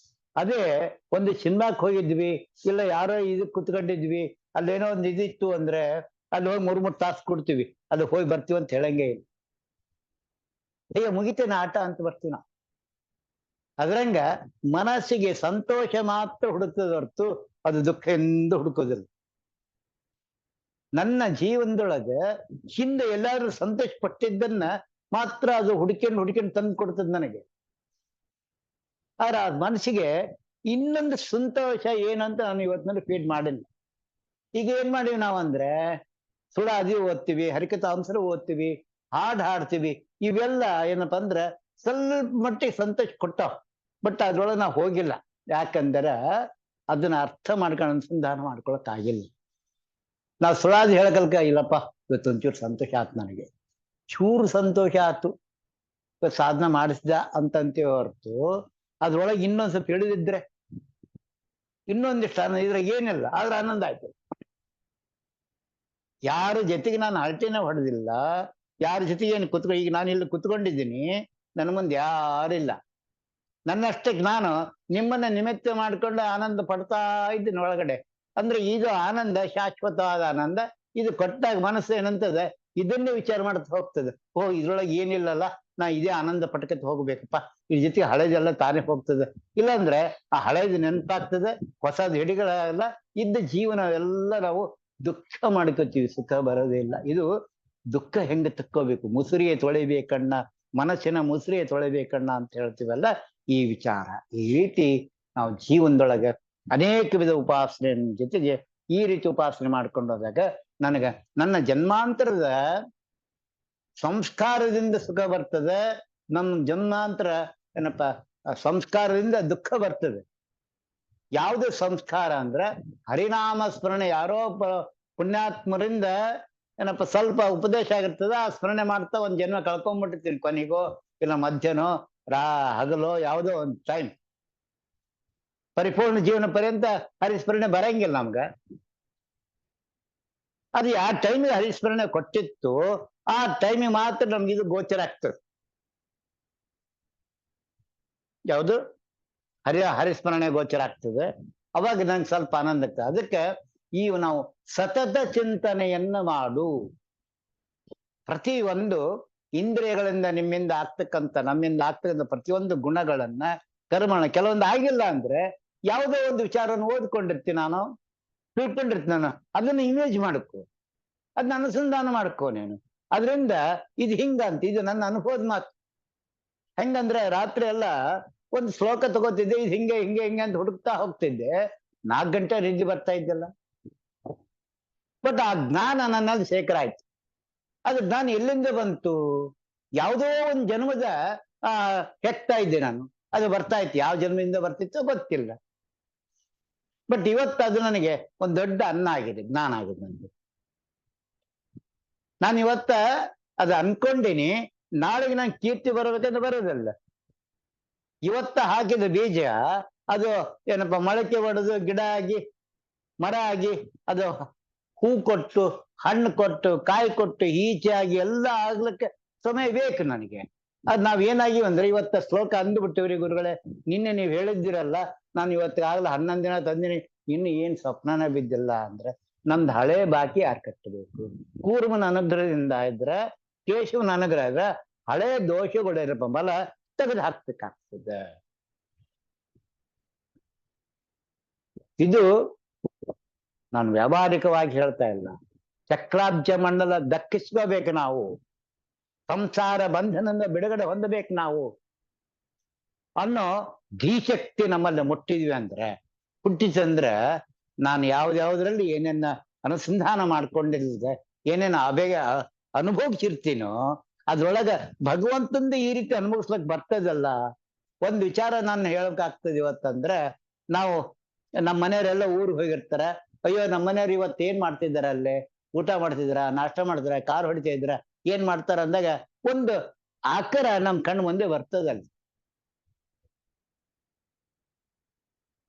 Speaker 2: ಅದೇ ಒಂದು ಸಿನಿಮಾಕ್ಕೆ ಹೋಗಿದ್ವಿ, ಇಲ್ಲ ಯಾರೋ ಇದಕ್ಕೆ ಕುತ್ಕೊಂಡಿದ್ವಿ, ಅಲ್ಲೇನೋ ಒಂದು ಇದಿತ್ತು ಅಂದ್ರೆ ಅಲ್ಲಿ ಹೋಗಿ 3 ತಾಸು ಕೊಡ್ತೀವಿ, ಅಲ್ಲಿ ಹೋಗಿ ಬರ್ತೀವಿ ಅಂತ ಹೇಳಂಗೆ ಇಲ್ಲ. ಈಗ ಮುಗಿತೇನ ಆಟ ಅಂತ ಬರ್ತೀವಿ ನಾವು. ಅದ್ರಂಗ ಮನಸ್ಸಿಗೆ ಸಂತೋಷ ಮಾತ್ರ ಹುಡುಕ್ತದ ಹೊರತು ಅದು ದುಃಖ ಎಂದು ಹುಡುಕೋದಿಲ್ಲ. ನನ್ನ ಜೀವನದೊಳಗೆ ಹಿಂದೆ ಎಲ್ಲಾದ್ರೂ ಸಂತೋಷ ಪಟ್ಟಿದ್ದನ್ನ ಮಾತ್ರ ಅದು ಹುಡುಕೊಂಡು ತಂದು ಕೊಡ್ತದ ನನಗೆ. ಆದ್ರೆ ಆ ಮನಸ್ಸಿಗೆ ಇನ್ನೊಂದು ಸಂತೋಷ ಏನಂತ ನಾನು ಇವತ್ತಿನಲ್ಲಿ ಫೀಡ್ ಮಾಡಿಲ್ಲ. ಈಗ ಏನ್ ಮಾಡೀವಿ ನಾವಂದ್ರೆ, ಸುಳಾದಿ ಓದ್ತೀವಿ, ಹರಿಕಥಾಂಸರು ಓದ್ತೀವಿ, ಹಾಡ್ತೀವಿ. ಇವೆಲ್ಲ ಏನಪ್ಪಾ ಅಂದ್ರೆ ಸ್ವಲ್ಪ ಮಟ್ಟಿಗೆ ಸಂತೋಷ ಕೊಟ್ಟಾವ, ಬಟ್ ಅದ್ರೊಳಗೆ ನಾವು ಹೋಗಿಲ್ಲ. ಯಾಕಂದ್ರೆ ಅದನ್ನ ಅರ್ಥ ಮಾಡ್ಕೊಂಡು ಅನುಸಂಧಾನ ಮಾಡ್ಕೊಳಕ್ ಆಗಿಲ್ಲ. ನಾವು ಸುಳಾದಿ ಹೇಳಕಲ್ಕ ಇಲ್ಲಪ್ಪ ಇವತ್ತೊಂಚೂರು ಸಂತೋಷ ಆಯ್ತು, ನನಗೆ ಚೂರು ಸಂತೋಷ ಆಯ್ತು, ಇವತ್ತು ಸಾಧನ ಮಾಡಿಸ್ದ ಅಂತಂತೀವಿ ಹೊರತು ಅದ್ರೊಳಗೆ ಇನ್ನೊಂದ್ ಸ್ವಲ್ಪ ಹೇಳಿದಿದ್ರೆ ಇನ್ನೊಂದಿಷ್ಟು ಆನಂದ, ಇದ್ರಾಗ ಏನಿಲ್ಲ ಆದ್ರೆ ಆನಂದ ಆಯ್ತು. ಯಾರ ಜೊತೆಗೆ ನಾನು ಹರಟೆನ ಹೊಡೆದಿಲ್ಲ, ಯಾರ ಜೊತೆಗೆ ಏನು ಈಗ ನಾನು ಇಲ್ಲಿ ಕುತ್ಕೊಂಡಿದ್ದೀನಿ, ನನ್ನ ಮುಂದೆ ಯಾರಿಲ್ಲ, ನನ್ನಷ್ಟಕ್ಕೆ ನಾನು ನಿಮ್ಮನ್ನ ನಿಮಿತ್ತ ಮಾಡ್ಕೊಂಡು ಆನಂದ ಪಡ್ತಾ ಇದ್ದೀನಿ ಒಳಗಡೆ. ಅಂದ್ರೆ ಇದು ಆನಂದ ಶಾಶ್ವತವಾದ ಆನಂದ. ಇದು ಕೊಟ್ಟಾಗ ಮನಸ್ಸು ಏನಂತದೆ, ಇದನ್ನೇ ವಿಚಾರ ಮಾಡ್ತಾ ಹೋಗ್ತದೆ. ಇದ್ರೊಳಗೆ ಏನಿಲ್ಲಲ್ಲ, ನಾ ಇದೇ ಆನಂದ ಪಟ್ಕತ್ ಹೋಗ್ಬೇಕಪ್ಪ, ಇದ್ರ ಜೊತೆಗೆ ಹಳೇದೆಲ್ಲ ತಾನೇ ಹೋಗ್ತದೆ. ಇಲ್ಲಾಂದ್ರೆ ಆ ಹಳೇದು ನೆನಪಾಗ್ತದೆ, ಹೊಸದು ಹಿಡಿಗಳೆಲ್ಲ ಇದ್ದ ಜೀವನವೆಲ್ಲ ನಾವು ದುಃಖ ಮಾಡ್ಕೋತೀವಿ, ಸುಖ ಬರೋದೇ ಇಲ್ಲ. ಇದು ದುಃಖ ಹೆಂಗ ತಕ್ಕೋಬೇಕು, ಮುಸುರಿಯೇ ತೊಳಿಬೇಕಣ್ಣ, ಮನಸ್ಸಿನ ಮುಸುರಿಯೇ ತೊಳಿಬೇಕಣ್ಣ ಅಂತ ಹೇಳ್ತೀವಲ್ಲ, ಈ ವಿಚಾರ. ಈ ರೀತಿ ನಾವು ಜೀವನದೊಳಗೆ ಅನೇಕ ವಿಧ ಉಪಾಸನೆ ಜೊತೆಗೆ ಈ ರೀತಿ ಉಪಾಸನೆ ಮಾಡ್ಕೊಂಡು ಹೋದಾಗ ನನಗ ನನ್ನ ಜನ್ಮಾಂತರದ ಸಂಸ್ಕಾರದಿಂದ ಸುಖ ಬರ್ತದೆ, ನಮ್ಮ ಜನ್ಮಾಂತರ ಏನಪ್ಪ ಸಂಸ್ಕಾರದಿಂದ ದುಃಖ ಬರ್ತದೆ. ಯಾವುದು ಸಂಸ್ಕಾರ ಅಂದ್ರೆ ಹರಿನಾಮ ಸ್ಮರಣೆ. ಯಾರೋ ಪುಣ್ಯಾತ್ಮರಿಂದ ಏನಪ್ಪ ಸ್ವಲ್ಪ ಉಪದೇಶ ಆಗಿರ್ತದೆ, ಆ ಸ್ಮರಣೆ ಮಾಡ್ತಾ ಒಂದ್ ಜನ್ಮ ಕಳ್ಕೊಂಡ್ಬಿಟ್ಟಿರ್ತೀನಿ, ಕೊನೆಗೋ ಇಲ್ಲ ಮಧ್ಯನೋ ಹಗಲೋ ಯಾವುದೋ ಒಂದು ಟೈಮ್. ಪರಿಪೂರ್ಣ ಜೀವನ ಪರ್ಯಂತ ಹರಿಸ್ಮರಣೆ ಬರಂಗಿಲ್ಲ ನಮ್ಗ. ಅದು ಯಾವ ಟೈಮಿಗೆ ಹರಿಸ್ಮರಣೆ ಕೊಟ್ಟಿತ್ತು, ಆ ಟೈಮಿಗೆ ಮಾತ್ರ ನಮ್ಗೆ ಇದು ಗೋಚರ ಆಗ್ತದೆ. ಯಾವುದು ಹರಿಸ್ಮರಣೆ ಗೋಚರ ಆಗ್ತದೆ, ಅವಾಗ ನಂಗೆ ಸ್ವಲ್ಪ ಆನಂದ ಆಗ್ತದೆ. ಅದಕ್ಕೆ ನಾವು ಸತತ ಚಿಂತನೆಯನ್ನ ಮಾಡು. ಪ್ರತಿ ಒಂದು ಇಂದ್ರಿಯಗಳಿಂದ ನಮ್ಮಿಂದ ಆಗ್ತಕ್ಕಂಥ ಪ್ರತಿಯೊಂದು ಗುಣಗಳನ್ನ, ಕರ್ಮಣ ಕೆಲವೊಂದು ಆಗಿಲ್ಲ ಅಂದ್ರೆ ಯಾವುದೋ ಒಂದು ವಿಚಾರವನ್ನು ಓದ್ಕೊಂಡಿರ್ತೀನಿ ನಾನು, ತಿಳ್ಕೊಂಡಿರ್ತೀನಿ ನಾನು, ಅದನ್ನ ಇಮೇಜ್ ಮಾಡ್ಕೊ, ಅದನ್ನ ಅನುಸಂಧಾನ ಮಾಡ್ಕೋ ನೀನು. ಅದರಿಂದ ಇದು ಹಿಂಗಂತ, ಇದು ನನ್ನ ಅನುಭವದ ಮಾತು. ಹೆಂಗಂದ್ರೆ ರಾತ್ರಿ ಎಲ್ಲ ಒಂದು ಶ್ಲೋಕ ತಗೋತಿದ್ದೆ, ಇದು ಹಿಂಗೆ ಹಿಂಗೆ ಹಿಂಗೆ ಅಂತ ಹುಡುಕ್ತಾ ಹೋಗ್ತಿದ್ದೆ, 4 ಗಂಟೆ ನಿದ್ದೆ ಬರ್ತಾ ಇದ್ದಲ್ಲ. ಬಟ್ ಆ ಜ್ಞಾನ ನನ್ನಲ್ಲಿ ಶೇಖರ ಆಯ್ತು. ಅದು ಜ್ಞಾನ ಎಲ್ಲಿಂದ ಬಂತು? ಯಾವುದೋ ಒಂದು ಜನ್ಮದ ಹೆಕ್ತಾ ಇದ್ದೆ ನಾನು, ಅದು ಬರ್ತಾ ಇತ್ತು. ಯಾವ ಜನ್ಮದಿಂದ ಬರ್ತಿತ್ತೋ ಗೊತ್ತಿಲ್ಲ. ಬಟ್ ಇವತ್ತು ಅದು ನನಗೆ ಒಂದು ದೊಡ್ಡ ಅನ್ನ ಆಗಿದೆ, ಜ್ಞಾನ ಆಗಿದೆ ನನಗೆ. ನಾನು ಇವತ್ತ ಅದು ಅನ್ಕೊಂಡಿನಿ, ನಾಳೆಗೆ ನಾನು ಕೀರ್ತಿ ಬರಬೇಕಂತ ಬರೋದಲ್ಲ. ಇವತ್ತ ಹಾಕಿದ ಬೀಜ ಅದು ಏನಪ್ಪ ಮೊಳಕೆ ಹೊಡೆದು ಗಿಡ ಆಗಿ ಮರ ಆಗಿ ಅದು ಹೂ ಕೊಟ್ಟು ಹಣ್ಣು ಕೊಟ್ಟು ಕಾಯಿ ಕೊಟ್ಟು ಈಚೆ ಆಗಿ ಎಲ್ಲ ಆಗ್ಲಿಕ್ಕೆ ಸಮಯ ಬೇಕು ನನಗೆ. ಅದ್ ನಾವೇನಾಗಿವಿ ಅಂದ್ರೆ ಇವತ್ತ ಶ್ಲೋಕ ಅಂದ್ಬಿಟ್ಟಿವ್ರಿ ಗುರುಗಳೇ, ನಿನ್ನೆ ನೀವು ಹೇಳಿದ್ದೀರಲ್ಲ, ನಾನು ಇವತ್ತಿಗಾಗಲೇ 11 ದಿನ ತಂದಿನಿ, ಇನ್ನು ಏನ್ ಸ್ವಪ್ನನ ಬಿದ್ದಿಲ್ಲ ಅಂದ್ರೆ ನಮ್ದು ಹಳೆ ಬಾಕಿ ಯಾರು ಕಟ್ಟಬೇಕು? ಕೂರ್ಮನ ಅನುಗ್ರಹದಿಂದ ಇದ್ರೆ, ಕೇಶವನ ಅನುಗ್ರಹ ಇದ್ರೆ ಹಳೆ ದೋಷಗಳಿರಪ್ಪ ಬಲ ತೆಗೆದು ಹಾಕ್ಬೇಕಾಗ್ತದೆ. ಇದು ನಾನು ವ್ಯಾವಹಾರಿಕವಾಗಿ ಹೇಳ್ತಾ ಇಲ್ಲ, ಚಕ್ರಾಬ್ಜ ಮಂಡಲ ದಕ್ಕಿಸ್ಕೋಬೇಕು ನಾವು, ಸಂಸಾರ ಬಂಧನದಿಂದ ಬಿಡುಗಡೆ ಹೊಂದಬೇಕು ನಾವು ಅನ್ನೋ ಧೀಶಕ್ತಿ ನಮ್ಮಲ್ಲಿ ಹುಟ್ಟಿಸಂದ್ರೆ ನಾನು ಯಾವ್ದ್ಯಾವ್ದ್ರಲ್ಲಿ ಏನೇನ ಅನುಸಂಧಾನ ಮಾಡ್ಕೊಂಡಿರ್ತದೆ, ಏನೇನು ಅನುಭವಿಸಿರ್ತೀನೋ ಅದ್ರೊಳಗ ಭಗವಂತಂದ ಈ ರೀತಿ ಅನುಭವಿಸ್ಲಕ್ ಬರ್ತದಲ್ಲ. ಒಂದು ವಿಚಾರ ನಾನು ಹೇಳಕ್ಕಾಗ್ತದೆ ಇವತ್ತಂದ್ರೆ, ನಾವು ನಮ್ಮ ಮನೆಯವರೆಲ್ಲ ಊರಿಗೆ ಹೋಗಿರ್ತಾರ, ಅಯ್ಯೋ ನಮ್ಮ ಮನೆಯವ್ರು ಇವತ್ತು ಏನ್ ಮಾಡ್ತಿದಾರ, ಅಲ್ಲೇ ಊಟ ಮಾಡ್ತಿದ್ರ, ನಾಷ್ಟ ಮಾಡ್ತಾರ, ಕಾರ್ ಹೊಡಿತಾ ಇದ್ರ, ಏನ್ ಮಾಡ್ತಾರ ಅಂದಾಗ ಒಂದು ಆಕರ ನಮ್ ಕಣ್ಣು ಮುಂದೆ ಬರ್ತದಲ್ಲಿ.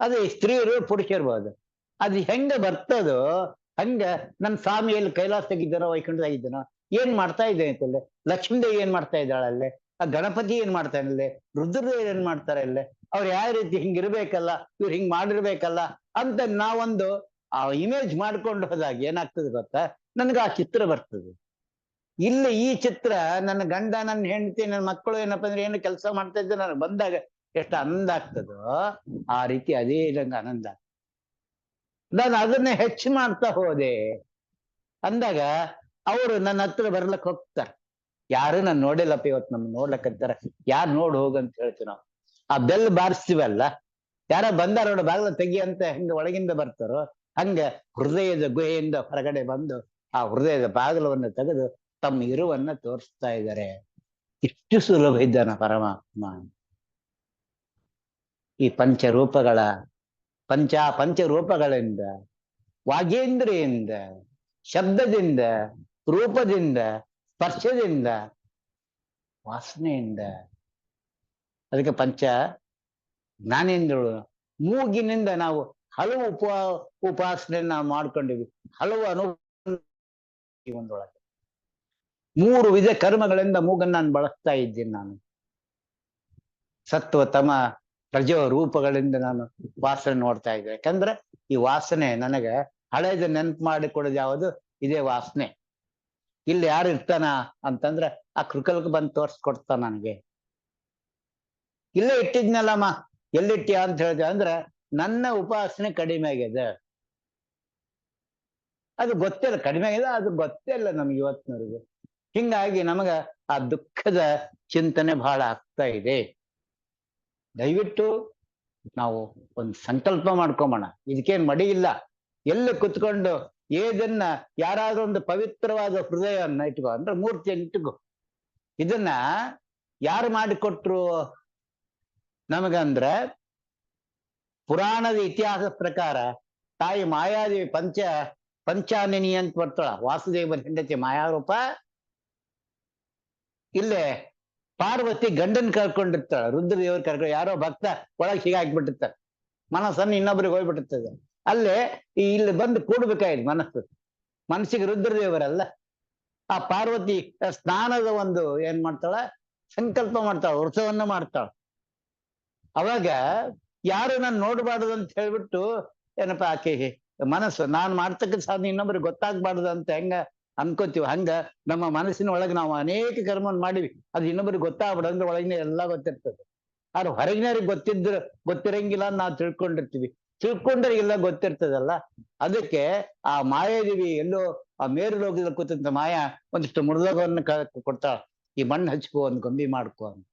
Speaker 2: ಅದು ಸ್ತ್ರೀಯರು ಪುರುಷರ್ಬೋದು, ಅದು ಹೆಂಗ ಬರ್ತದೋ ಹಂಗ ನನ್ನ ಸ್ವಾಮಿಯಲ್ಲಿ ಕೈಲಾಸ ತೆಗಿದ್ದಾನೋ ವೈಕುಂಠದಾಗಿದ್ದಾನೋ ಏನ್ ಮಾಡ್ತಾ ಇದೆ ಅಂತಲ್ಲೇ, ಲಕ್ಷ್ಮೀದೇವಿ ಏನ್ ಮಾಡ್ತಾ ಇದ್ದಾಳಲ್ಲೇ, ಆ ಗಣಪತಿ ಏನ್ ಮಾಡ್ತಾನಲ್ಲೇ, ರುದ್ರದೇವ್ ಏನ್ ಮಾಡ್ತಾರೆ ಅಲ್ಲೇ, ಅವ್ರು ಯಾವ ರೀತಿ ಹಿಂಗಿರ್ಬೇಕಲ್ಲ, ಇವ್ರು ಹಿಂಗ್ ಮಾಡಿರ್ಬೇಕಲ್ಲ ಅಂತ ನಾವೊಂದು ಆ ಇಮೇಜ್ ಮಾಡ್ಕೊಂಡು ಹೋದಾಗ ಏನಾಗ್ತದೆ ಗೊತ್ತಾ, ನನ್ಗೆ ಆ ಚಿತ್ರ ಬರ್ತದೆ. ಇಲ್ಲಿ ಈ ಚಿತ್ರ ನನ್ನ ಗಂಡ, ನನ್ನ ಹೆಂಡತಿ, ನನ್ನ ಮಕ್ಕಳು ಏನಪ್ಪಾ ಅಂದ್ರೆ ಏನು ಕೆಲಸ ಮಾಡ್ತಾ ಇದ್ದೆ ನನಗೆ ಬಂದಾಗ ಎಷ್ಟು ಆನಂದ ಆಗ್ತದೋ ಆ ರೀತಿ ಅದೇ ನಂಗೆ ಆನಂದ. ನಾನು ಅದನ್ನೇ ಹೆಚ್ಚು ಮಾಡ್ತಾ ಹೋದೆ ಅಂದಾಗ ಅವರು ನನ್ನ ಹತ್ರ ಬರ್ಲಕ್ ಹೋಗ್ತಾರೆ. ಯಾರು ನಾನು ನೋಡಿಲ್ಲಪ್ಪ, ಇವತ್ತು ನಮ್ಗೆ ನೋಡ್ಲಕ್ಕಂತಾರ, ಯಾರು ನೋಡ್ ಹೋಗಂತ ಹೇಳ್ತೀವಿ ನಾವು. ಆ ಬೆಲ್ ಬಾರಿಸ್ತೀವಲ್ಲ, ಯಾರ ಬಂದಾರ ನೋಡ ಬಾಗಿಲ ತೆಗಿ ಅಂತ ಹೆಂಗ ಒಳಗಿಂದ ಬರ್ತಾರೋ ಹಂಗ ಹೃದಯದ ಗುಹೆಯಿಂದ ಹೊರಗಡೆ ಬಂದು ಆ ಹೃದಯದ ಬಾಗಿಲವನ್ನು ತೆಗೆದು ತಮ್ಮ ಇರುವನ್ನ ತೋರಿಸ್ತಾ ಇದ್ದಾರೆ. ಇಷ್ಟು ಸುಲಭ ಇದ್ದಾನ ಪರಮಾತ್ಮ. ಈ ಪಂಚರೂಪಗಳ ಪಂಚರೂಪಗಳಿಂದ, ವಾಗೇಂದ್ರಿಯಿಂದ, ಶಬ್ದದಿಂದ, ರೂಪದಿಂದ, ಸ್ಪರ್ಶದಿಂದ, ವಾಸನೆಯಿಂದ. ಅದಕ್ಕೆ ಪಂಚ ಜ್ಞಾನೇಂದ್ರಗಳು. ಮೂಗಿನಿಂದ ನಾವು ಹಲವು ಉಪಾಸನೆಯನ್ನ ನಾವು ಮಾಡ್ಕೊಂಡಿವಿ, ಹಲವು ಜೀವನದೊಳಗೆ 3 ವಿಧ ಕರ್ಮಗಳಿಂದ ಮೂಗನ್ನು ನಾನು ಬಳಸ್ತಾ ಇದ್ದೀನಿ. ನಾನು ಸತ್ವ ತಮ ರಜೋ ರೂಪಗಳಿಂದ ನಾನು ವಾಸನೆ ನೋಡ್ತಾ ಇದ್ದೆ. ಯಾಕಂದ್ರೆ ಈ ವಾಸನೆ ನನಗೆ ಹಳೇದ ನೆನಪು ಮಾಡಿಕೊಡೋದು ಯಾವುದು? ಇದೇ ವಾಸನೆ. ಇಲ್ಲಿ ಯಾರು ಇರ್ತಾನ ಅಂತಂದ್ರೆ ಆ ಕೃಕಲ್ಗೆ ಬಂದು ತೋರ್ಸ್ಕೊಡ್ತಾನ ನನಗೆ. ಇಲ್ಲೇ ಇಟ್ಟಿದ್ನಲ್ಲಮ್ಮ, ಎಲ್ಲಿಟ್ಟಿಯ ಅಂತ ಹೇಳಿದೆ ಅಂದ್ರೆ ನನ್ನ ಉಪಾಸನೆ ಕಡಿಮೆ ಆಗಿದೆ. ಅದು ಗೊತ್ತಿಲ್ಲ, ಕಡಿಮೆ ಆಗಿದೆ, ಅದು ಗೊತ್ತೇ ಇಲ್ಲ ನಮ್ಗೆ ಇವತ್ತಿನವರೆಗೆ. ಹಿಂಗಾಗಿ ನಮಗ ಆ ದುಃಖದ ಚಿಂತನೆ ಬಹಳ ಆಗ್ತಾ ಇದೆ. ದಯವಿಟ್ಟು ನಾವು ಒಂದು ಸಂಕಲ್ಪ ಮಾಡ್ಕೊಂಬೋಣ. ಇದಕ್ಕೇನ್ ಮಡಿ ಇಲ್ಲ. ಎಲ್ಲಿ ಕುತ್ಕೊಂಡು ಏದನ್ನ ಯಾರಾದ್ರೂ ಒಂದು ಪವಿತ್ರವಾದ ಹೃದಯವನ್ನ ಇಟ್ಕೋ, ಅಂದ್ರೆ ಮೂರ್ತಿಯನ್ನು ಇಟ್ಕೋ. ಇದನ್ನ ಯಾರು ಮಾಡಿಕೊಟ್ರು ನಮಗಂದ್ರೆ, ಪುರಾಣದ ಇತಿಹಾಸದ ಪ್ರಕಾರ ತಾಯಿ ಮಾಯಾದೇವಿ ಪಂಚಾನಿನಿ ಅಂತ ಬರ್ತಾಳ. ವಾಸುದೇವನ ಹೆಂಡತಿ ಮಾಯಾರೂಪ. ಇಲ್ಲೇ ಪಾರ್ವತಿ ಗಂಡನ್ ಕರ್ಕೊಂಡಿರ್ತಾಳ, ರುದ್ರದೇವರು ಕರ್ಕೊಂಡು. ಯಾರೋ ಭಕ್ತ ಒಳಗೆ ಹೀಗಾಕ್ಬಿಟ್ಟಿರ್ತಾರೆ, ಮನಸ್ಸನ್ನು ಇನ್ನೊಬ್ರಿಗೆ ಹೋಗ್ಬಿಟ್ಟಿರ್ತದೆ. ಅಲ್ಲೇ ಇಲ್ಲಿ ಬಂದು ಕೂಡ್ಬೇಕಾಯ್ತು ಮನಸ್ಸಿಗೆ ರುದ್ರದೇವರಲ್ಲ. ಆ ಪಾರ್ವತಿ ಸ್ನಾನದ ಒಂದು ಏನ್ ಮಾಡ್ತಾಳ, ಸಂಕಲ್ಪ ಮಾಡ್ತಾಳ, ವೃತವನ್ನ ಮಾಡ್ತಾಳ. ಅವಾಗ ಯಾರು ನಾನು ನೋಡ್ಬಾರ್ದು ಅಂತ ಹೇಳ್ಬಿಟ್ಟು ಏನಪ್ಪ ಆಕೆ ಮನಸ್ಸು ನಾನು ಮಾಡ್ತಕ್ಕ ಸಾಧನೆ ಇನ್ನೊಬ್ರಿಗೆ ಗೊತ್ತಾಗ್ಬಾರ್ದು ಅಂತ ಹೆಂಗ ಅನ್ಕೋತೀವಿ, ಹಂಗ ನಮ್ಮ ಮನಸ್ಸಿನ ಒಳಗೆ ನಾವು ಅನೇಕ ಕರ್ಮವನ್ನು ಮಾಡಿವಿ. ಅದು ಇನ್ನೊಬ್ರಿಗೆ ಗೊತ್ತಾಗ್ಬಿಡ ಅಂದ್ರೆ ಒಳಗಿನ ಎಲ್ಲ ಗೊತ್ತಿರ್ತದೆ. ಆದ್ರೆ ಹೊರಗಿನವ್ರಿಗೆ ಗೊತ್ತಿರಂಗಿಲ್ಲ ಅಂತ ನಾವು ತಿಳ್ಕೊಂಡಿರ್ತೀವಿ. ತಿಳ್ಕೊಂಡ್ರಿಗೆಲ್ಲ ಗೊತ್ತಿರ್ತದಲ್ಲ. ಅದಕ್ಕೆ ಆ ಮಾಯಾದೇವಿ ಎಲ್ಲೋ ಆ ಮೇರು ಲೋಕದಲ್ಲಿ ಕೂತಂತ ಮಾಯಾ ಒಂದಿಷ್ಟು ಮೃದಲೋಕವನ್ನು ಕೊಡ್ತಾಳ. ಈ ಮಣ್ಣು ಹಚ್ಕೋ, ಒಂದು ಗೊಂಬಿ ಮಾಡ್ಕೋ ಅಂತ,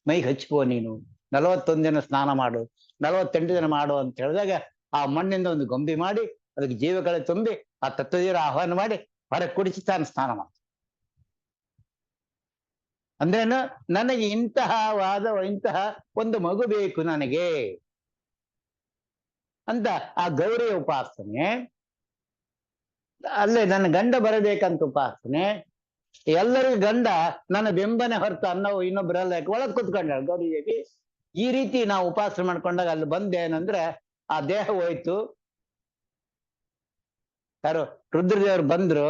Speaker 2: ಮೈಗೆ ಹಚ್ಕೋ, ನೀನು 41 ದಿನ ಸ್ನಾನ ಮಾಡು, 48 ದಿನ ಮಾಡು ಅಂತ ಹೇಳಿದಾಗ ಆ ಮಣ್ಣಿಂದ ಒಂದು ಗೊಂಬಿ ಮಾಡಿ ಅದಕ್ಕೆ ಜೀವಕಳೆ ತುಂಬಿ ಆ ತತ್ವದೀರ ಆಹ್ವಾನ ಮಾಡಿ ಹೊರಗೆ ಕುಡಿಸಿ ತಾನು ಸ್ನಾನ ಮಾಡ. ಅಂದ್ರೇನು, ನನಗೆ ಇಂತಹ ಒಂದು ಮಗು ಬೇಕು ನನಗೆ ಅಂತ ಆ ಗೌರಿ ಉಪಾಸನೆ. ಅಲ್ಲೇ ನನ್ನ ಗಂಡ ಬರಬೇಕಂತ ಉಪಾಸನೆ. ಎಲ್ಲರಿಗೂ ಗಂಡ ನನ್ನ ಬೆಂಬನೆ ಹೊರತು ಅನ್ನೋ ಇನ್ನೊಬ್ಬರಲ್ಲ, ಒಳಗೆ ಕುತ್ಕೊಂಡ ಗೌರಿ ದೇವಿ. ಈ ರೀತಿ ನಾವು ಉಪಾಸನೆ ಮಾಡ್ಕೊಂಡಾಗ ಅಲ್ಲಿ ಬಂದೇನಂದ್ರೆ ಆ ದೇಹ ಹೋಯ್ತು. ಯಾರು ರುದ್ರದೇವರು ಬಂದ್ರು.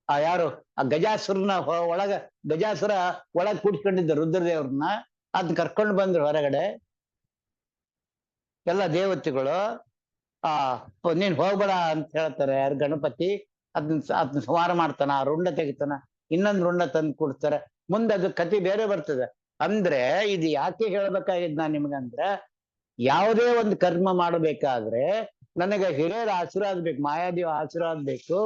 Speaker 2: ಆ ಯಾರು ಆ ಗಜಾಸುರನ ಗಜಾಸುರ ಒಳಗ್ ಕೂಡ್ಸ್ಕೊಂಡಿದ್ದ ರುದ್ರದೇವ್ರನ್ನ, ಅದನ್ನ ಕರ್ಕೊಂಡು ಬಂದ್ರು ಹೊರಗಡೆ ಎಲ್ಲ ದೇವತೆಗಳು. ನೀನ್ ಹೋಗ್ಬೇಡ ಅಂತ ಹೇಳ್ತಾರೆ ಯಾರು ಗಣಪತಿ. ಅದನ್ನ ಸಂಹಾರ ಮಾಡ್ತಾನ, ಆ ರುಂಡ ತೆಗಿತಾನ, ಇನ್ನೊಂದು ರುಂಡ ತಂದು ಕೊಡ್ತಾರೆ. ಮುಂದೆ ಅದು ಕತಿ ಬೇರೆ ಬರ್ತದೆ. ಅಂದ್ರೆ ಇದು ಯಾಕೆ ಹೇಳ್ಬೇಕಾಗಿದ್ ನಾನ್ ನಿಮ್ಗಂದ್ರೆ, ಯಾವುದೇ ಒಂದು ಕರ್ಮ ಮಾಡಬೇಕಾದ್ರೆ ನನಗೆ ಹಿರಿಯರ ಆಶೀರ್ವಾದ ಬೇಕು, ಮಾಯಾದೇವ ಆಶೀರ್ವಾದ ಬೇಕು.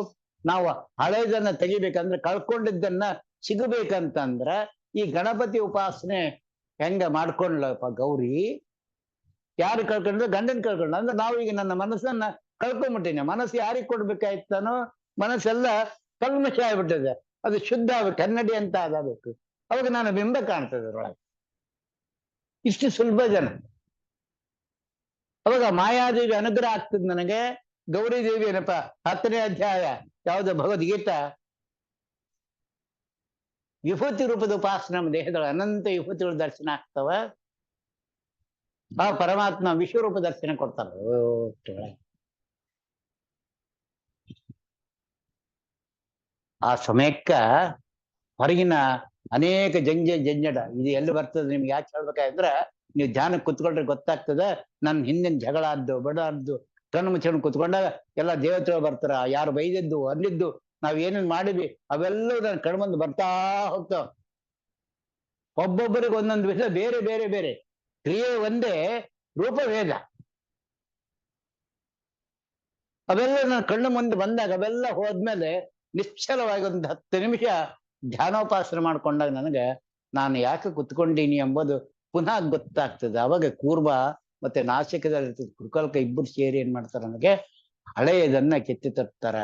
Speaker 2: ನಾವು ಹಳೇದನ್ನ ತೆಗಿಬೇಕಂದ್ರೆ, ಕಳ್ಕೊಂಡಿದ್ದನ್ನ ಸಿಗಬೇಕಂತಂದ್ರ ಈ ಗಣಪತಿ ಉಪಾಸನೆ ಹೆಂಗ ಮಾಡ್ಕೊಂಡ್ಲಪ್ಪ ಗೌರಿ. ಯಾರು ಕಳ್ಕೊಂಡ್ರೆ ಗಂಡನ್ ಕಳ್ಕೊಂಡ್ಲ ಅಂದ್ರೆ ನಾವೀಗ ನನ್ನ ಮನಸ್ಸನ್ನ ಕಳ್ಕೊಂಡ್ಬಿಟ್ಟಿನಿ. ಮನಸ್ಸು ಯಾರಿಗೆ ಕೊಡ್ಬೇಕಾಯ್ತಾನೋ ಮನಸ್ಸೆಲ್ಲ ಕಲ್ಮಶ ಆಗ್ಬಿಟ್ಟಿದೆ. ಅದು ಶುದ್ಧ ಆಗ್ಬೇಕು, ಕನ್ನಡಿ ಅಂತ ಆಗಬೇಕು. ಅವಾಗ ನಾನು ಬಿಂಬ ಕಾಣ್ತದೆ ಅದ್ರೊಳಗೆ. ಇಷ್ಟು ಸುಲಭ ಜನ. ಅವಾಗ ಮಾಯಾದೇವಿ ಅನುಗ್ರಹ ಆಗ್ತದೆ ನನಗೆ. ಗೌರಿ ದೇವಿ ಏನಪ್ಪ 10ನೇ ಅಧ್ಯಾಯ ಯಾವ್ದು ಭಗವದ್ಗೀತಾ, ವಿಭೂತಿ ರೂಪದ ಉಪಾಸನೆ ನಮ್ಮ ದೇಹದೊಳಗೆ ಅನಂತ ವಿಭೂತಿಗಳ ದರ್ಶನ ಆಗ್ತವ. ಆ ಪರಮಾತ್ಮ ವಿಶ್ವರೂಪ ದರ್ಶನ ಕೊಡ್ತಾರ. ಆ ಸಮಯಕ್ಕ ಹೊರಗಿನ ಅನೇಕ ಜಂಜಡ ಇದು ಎಲ್ಲಿ ಬರ್ತದೆ ನಿಮ್ಗೆ ಯಾಕೆ ಹೇಳ್ಬೇಕಾದ್ರೆ, ನೀವು ಧ್ಯಾನಕ್ಕೆ ಕುತ್ಕೊಂಡ್ರೆ ಗೊತ್ತಾಗ್ತದೆ. ನನ್ನ ಹಿಂದಿನ ಜಗಳ ಬಡಾದ್ದು ಕಣ್ಣು ಮುಚ್ಕೊಂಡು ಕುತ್ಕೊಂಡಾಗ ಎಲ್ಲ ದೇವತೆಗಳು ಬರ್ತಾರ. ಯಾರು ಬೈದಿದ್ದು ಅಲ್ಲಿದ್ದು ನಾವ್ ಏನೇನ್ ಮಾಡಿದ್ವಿ ಅವೆಲ್ಲವೂ ನನ್ನ ಕಣ್ಮಂದು ಬರ್ತಾ ಹೋಗ್ತಾವ. ಒಬ್ಬೊಬ್ಬರಿಗೆ ಒಂದೊಂದು ವಿಷಯ ಬೇರೆ ಬೇರೆ ಬೇರೆ, ಕ್ರಿಯೆ ಒಂದೇ, ರೂಪ ಭೇದ. ಅವೆಲ್ಲ ನನ್ನ ಕಣ್ಣು ಮುಂದೆ ಬಂದಾಗ ಅವೆಲ್ಲ ಹೋದ್ಮೇಲೆ ನಿಶ್ಚಲವಾಗಿ ಒಂದು 10 ನಿಮಿಷ ಧ್ಯಾನೋಪಾಸನೆ ಮಾಡ್ಕೊಂಡಾಗ ನನಗೆ ನಾನು ಯಾಕೆ ಕುತ್ಕೊಂಡೀನಿ ಎಂಬುದು ಪುನಃ ಗೊತ್ತಾಗ್ತದೆ. ಅವಾಗ ಕೂರ್ಮ ಮತ್ತೆ ನಾಸಿಕದಲ್ಲಿ ಕೃಕಲ್ಕ ಇಬ್ಬರು ಸೇರಿ ಏನ್ ಮಾಡ್ತಾರೆ, ನನಗೆ ಹಳೆಯದನ್ನ ಕೆತ್ತಿ ತರ್ತಾರ.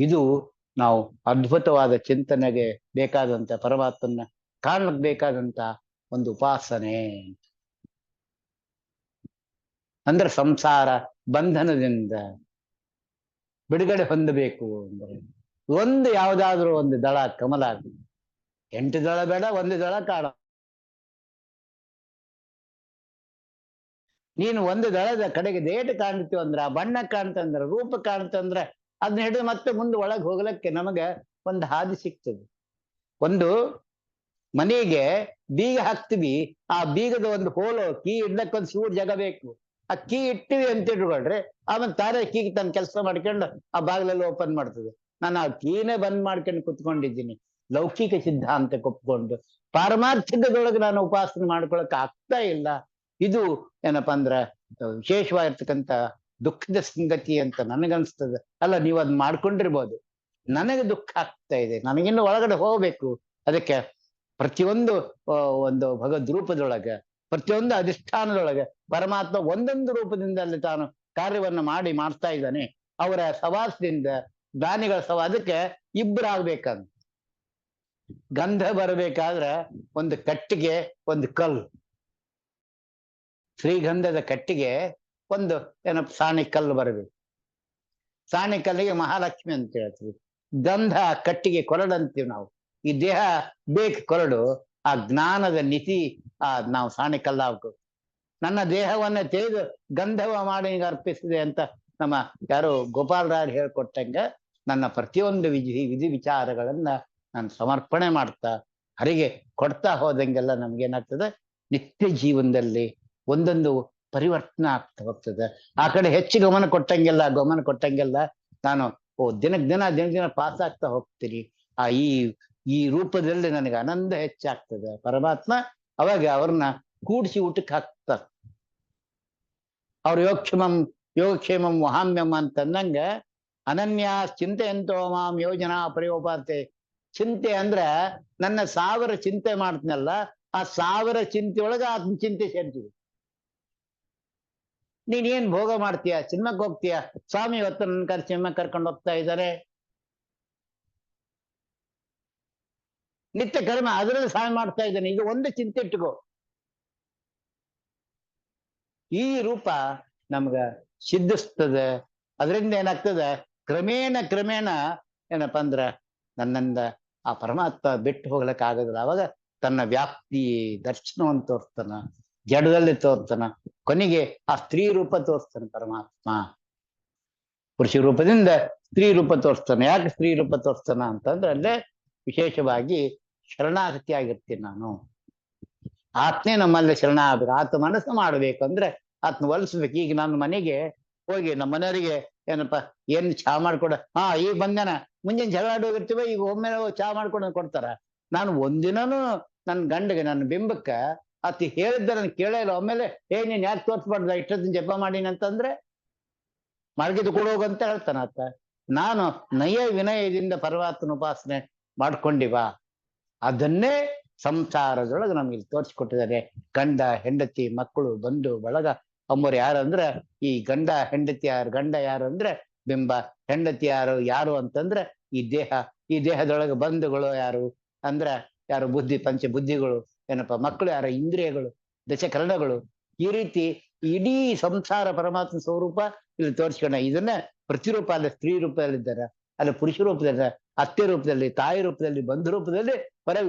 Speaker 2: ಇದು ನಾವು ಅದ್ಭುತವಾದ ಚಿಂತನೆಗೆ ಬೇಕಾದಂತ, ಪರಮಾತ್ಮನ ಕಾಣಕ್ ಬೇಕಾದಂತ ಒಂದು ಉಪಾಸನೆ. ಅಂದ್ರೆ ಸಂಸಾರ ಬಂಧನದಿಂದ ಬಿಡುಗಡೆ ಹೊಂದಬೇಕು ಅಂದ್ರೆ ಒಂದು ಯಾವುದಾದ್ರೂ ಒಂದು ದಳ ಕಮಲ, 8 ದಳ ಬೇಡ, ಒಂದು ದಳ ಕಾಣ. ನೀನು ಒಂದು ದಳದ ಕಡೆಗೆ ದೇಟ ಕಾಣ್ತೀವಿ ಅಂದ್ರೆ, ಆ ಬಣ್ಣ ಕಾಣ್ತಂದ್ರೆ, ರೂಪ ಕಾಣ್ತಂದ್ರೆ, ಅದನ್ನ ಹಿಡಿದು ಮತ್ತೆ ಮುಂದೆ ಒಳಗೆ ಹೋಗ್ಲಿಕ್ಕೆ ನಮಗೆ ಒಂದು ಹಾದಿ ಸಿಗ್ತದೆ. ಒಂದು ಮನೆಗೆ ಬೀಗ ಹಾಕ್ತಿವಿ, ಆ ಬೀಗದ ಒಂದು ಹೋಲು ಕೀ ಇಡ್ಲಕ್ಕೆ ಒಂದು ಸೂರ್ ಜಾಗ ಬೇಕು. ಆ ಕೀ ಇಟ್ಟಿವಿ ಅಂತ ಇಟ್ಕೊಳ್ರಿ, ಆಮೇಲೆ ತಾನೇ ಕೀಗೆ ತನ್ನ ಕೆಲಸ ಮಾಡ್ಕೊಂಡು ಆ ಬಾಗಿಲಲ್ಲಿ ಓಪನ್ ಮಾಡ್ತದೆ. ನಾನು ಆ ಕೀನೇ ಬಂದ್ ಮಾಡ್ಕೊಂಡು ಕುತ್ಕೊಂಡಿದ್ದೀನಿ, ಲೌಕಿಕ ಸಿದ್ಧಾಂತ ಒಪ್ಕೊಂಡು. ಪಾರಮಾರ್ಥಿಕದೊಳಗೆ ನಾನು ಉಪಾಸನೆ ಮಾಡ್ಕೊಳಕ್ ಆಗ್ತಾ ಇಲ್ಲ. ಇದು ಏನಪ್ಪಾ ಅಂದ್ರ ವಿಶೇಷವಾಗಿರ್ತಕ್ಕಂಥ ದುಃಖದ ಸಂಗತಿ ಅಂತ ನನಗನ್ಸ್ತದೆ. ಅಲ್ಲ, ನೀವು ಅದ್ ಮಾಡ್ಕೊಂಡಿರ್ಬೋದು, ನನಗೆ ದುಃಖ ಆಗ್ತಾ ಇದೆ, ನನಗಿನ್ನು ಒಳಗಡೆ ಹೋಗ್ಬೇಕು. ಅದಕ್ಕೆ ಪ್ರತಿಯೊಂದು ಒಂದು ಭಗವದ್ ರೂಪದೊಳಗೆ, ಪ್ರತಿಯೊಂದು ಅಧಿಷ್ಠಾನದೊಳಗೆ ಪರಮಾತ್ಮ ಒಂದೊಂದು ರೂಪದಿಂದ ಅಲ್ಲಿ ತಾನು ಕಾರ್ಯವನ್ನ ಮಾಡ್ತಾ ಇದ್ದಾನೆ. ಅವರ ಸವಾಸದಿಂದ, ಜ್ಞಾನಿಗಳ ಅದಕ್ಕೆ ಇಬ್ಬರಾಗ್ಬೇಕಂತ. ಗಂಧ ಬರಬೇಕಾದ್ರೆ ಒಂದು ಕಟ್ಟಿಗೆ, ಒಂದು ಕಲ್ಲು. ಶ್ರೀಗಂಧದ ಕಟ್ಟಿಗೆ ಒಂದು ಏನಪ್ಪ ಸಾಣಿ ಕಲ್ಲು ಬರಬೇಕು. ಸಾಣಿ ಕಲ್ಲಿಗೆ ಮಹಾಲಕ್ಷ್ಮಿ ಅಂತ ಹೇಳ್ತೀವಿ. ಗಂಧ ಕಟ್ಟಿಗೆ ಕೊರಡು ಅಂತೀವಿ ನಾವು. ಈ ದೇಹ ಬೇಕು ಕೊರಡು, ಆ ಜ್ಞಾನದ ನಿಧಿ ನಾವು ಸಾಣಿ ಕಲ್ಲಾಗಬೇಕು. ನನ್ನ ದೇಹವನ್ನ ತೆಗೆದು ಗಂಧವ ಮಾಡಿ ಅರ್ಪಿಸಿದೆ ಅಂತ ನಮ್ಮ ಯಾರು ಗೋಪಾಲರಾಯರು ಹೇಳ್ಕೊಟ್ಟಂಗ, ನನ್ನ ಪ್ರತಿಯೊಂದು ವಿಧಿ ವಿಚಾರಗಳನ್ನ ನಾನು ಸಮರ್ಪಣೆ ಮಾಡ್ತಾ ಹರಿಗೆ ಕೊಡ್ತಾ ಹೋದಂಗೆಲ್ಲ ನಮ್ಗೇನಾಗ್ತದೆ, ನಿತ್ಯ ಜೀವನದಲ್ಲಿ ಒಂದೊಂದು ಪರಿವರ್ತನೆ ಆಗ್ತಾ ಹೋಗ್ತದೆ. ಆ ಕಡೆ ಹೆಚ್ಚು ಗಮನ ಕೊಟ್ಟಂಗೆಲ್ಲ ನಾನು ದಿನಕ್ಕೆ ದಿನ ಪಾಸ್ ಆಗ್ತಾ ಹೋಗ್ತೀನಿ. ಈ ರೂಪದಲ್ಲಿ ನನಗೆ ಆನಂದ ಹೆಚ್ಚಾಗ್ತದೆ. ಪರಮಾತ್ಮ ಅವಾಗ ಅವ್ರನ್ನ ಕೂಡಿಸಿ ಊಟಕ್ಕೆ ಹಾಕ್ತ. ಅವ್ರು ಯೋಗಕ್ಷೇಮಂ ವಹಾಮ್ಯಂ ಅಂತಂದಂಗ, ಅನನ್ಯ ಚಿಂತೆಯಂತೋ ಮಾಂ ಯೋಜನಾ ಪ್ರಯೋಪಾತೆ. ಚಿಂತೆ ಅಂದ್ರೆ ನನ್ನ 1000 ಚಿಂತೆ ಮಾಡ್ತೀನಲ್ಲ, ಆ 1000 ಚಿಂತೆಯೊಳಗೆ ಆತ್ಮಚಿಂತೆ ಸೇರ್ತೀವಿ. ನೀನೇನ್ ಭೋಗ ಮಾಡ್ತೀಯ, ಸಿನಿಮಾಕ್ಕೆ ಹೋಗ್ತೀಯ, ಸ್ವಾಮಿ ಇವತ್ತು ನನ್ನ ಸಿನಿಮಾ ಕರ್ಕೊಂಡು ಹೋಗ್ತಾ ಇದ್ದಾರೆ, ನಿತ್ಯ ಕರ್ಮ ಅದರಲ್ಲಿ ಸಹಾಯ ಮಾಡ್ತಾ ಇದ್ದಾನೆ, ಇದು ಒಂದು ಚಿಂತೆ ಇಟ್ಟುಕೋ. ಈ ರೂಪ ನಮ್ಗ ಸಿದ್ಧಿಸ್ತದೆ. ಅದರಿಂದ ಏನಾಗ್ತದೆ, ಕ್ರಮೇಣ ಏನಪ್ಪಾ ಅಂದ್ರ ನನ್ನಿಂದ ಆ ಪರಮಾತ್ಮ ಬಿಟ್ಟು ಹೋಗ್ಲಿಕ್ಕೆ ಆಗೋದಿಲ್ಲ. ಅವಾಗ ತನ್ನ ವ್ಯಾಪ್ತಿ ದರ್ಶನವನ್ನು ತೋರಿಸ್ತಾನ, ಜಡದಲ್ಲಿ ತೋರ್ತಾನ, ಕೊನೆಗೆ ಆ ಸ್ತ್ರೀ ರೂಪ ತೋರಿಸ್ತಾನೆ ಪರಮಾತ್ಮ. ಪುರುಷ ರೂಪದಿಂದ ಸ್ತ್ರೀ ರೂಪ ತೋರಿಸ್ತಾನೆ. ಯಾಕೆ ಸ್ತ್ರೀ ರೂಪ ತೋರಿಸ್ತಾನ ಅಂತಂದ್ರೆ, ಅಲ್ಲೇ ವಿಶೇಷವಾಗಿ ಶರಣಾಗತಿ ಆಗಿರ್ತೀನಿ ನಾನು. ಆತ್ನೇ ನಮ್ಮಲ್ಲಿ ಶರಣ ಆಗ್ಬೇಕು. ಆತ ಮನಸ್ಸು ಮಾಡ್ಬೇಕಂದ್ರೆ ಆತ್ನ ಒಲಿಸ್ಬೇಕು. ಈಗ ನನ್ನ ಮನೆಗೆ ಹೋಗಿ ನಮ್ಮ ಮನೆಯವರಿಗೆ ಏನಪ್ಪಾ ಏನ್ ಚಹಾ ಮಾಡ್ಕೊಡ, ಈಗ ಬಂದೇನ, ಮುಂಜಾನೆ ಜಗಳ ಆಡೋಗಿರ್ತೀವ, ಈಗ ಒಮ್ಮೆ ಚಹಾ ಮಾಡ್ಕೊಂಡು ಕೊಡ್ತಾರ. ನಾನು ಒಂದಿನೂ ನನ್ನ ಗಂಡಗೆ, ನನ್ನ ಬಿಂಬಕ್ಕ ಆತ ಹೇಳಿದ್ದ ನಾನು ಕೇಳೇ ಇಲ್ಲ. ಒಮ್ಮೆಲೆ ನೀನ್ ಯಾಕೆ ತೋರ್ಸ್ಬಾರ್ದ, ಇಷ್ಟೊತ್ತಿನ ಜಪ ಮಾಡೀನಿ ಅಂತಂದ್ರೆ ಮಡಗಿದ್ದು ಕೊಡೋಗಂತ ಹೇಳ್ತಾನ ಆತ. ನಾನು ನಯ ವಿನಯದಿಂದ ಪರಮಾತ್ಮನ ಉಪಾಸನೆ ಮಾಡ್ಕೊಂಡಿವ. ಅದನ್ನೇ ಸಂಸಾರದೊಳಗೆ ನಮ್ಗೆ ತೋರಿಸ್ಕೊಟ್ಟಿದ್ದಾರೆ. ಗಂಡ ಹೆಂಡತಿ ಮಕ್ಕಳು ಬಂಧು ಬಳಗ ಅಮ್ಮರು ಯಾರು ಅಂದ್ರೆ, ಈ ಗಂಡ ಹೆಂಡತಿ ಯಾರು, ಗಂಡ ಯಾರು ಅಂದ್ರೆ ಬಿಂಬ, ಹೆಂಡತಿ ಯಾರು ಅಂತಂದ್ರೆ ಈ ದೇಹ, ಈ ದೇಹದೊಳಗೆ ಬಂಧುಗಳು ಯಾರು ಅಂದ್ರೆ ಯಾರು ಬುದ್ಧಿ, ಪಂಚಬುದ್ಧಿಗಳು, ಏನಪ್ಪಾ ಮಕ್ಕಳು ಯಾರು, ಇಂದ್ರಿಯಗಳು, ದಶಕರಣಗಳು. ಈ ರೀತಿ ಇಡೀ ಸಂಸಾರ ಪರಮಾತ್ಮ ಸ್ವರೂಪ ಇಲ್ಲಿ ತೋರಿಸ್ಕೊಂಡ. ಇದನ್ನ ಪ್ರತಿರೂಪ ಅಲ್ಲ, ಸ್ತ್ರೀ ರೂಪದಲ್ಲಿದ್ದಾರೆ, ಅಲ್ಲ ಪುರುಷ ರೂಪದಲ್ಲಿ, ಅತ್ತೆ ರೂಪದಲ್ಲಿ, ತಾಯಿ ರೂಪದಲ್ಲಿ, ಬಂಧು ರೂಪದಲ್ಲಿ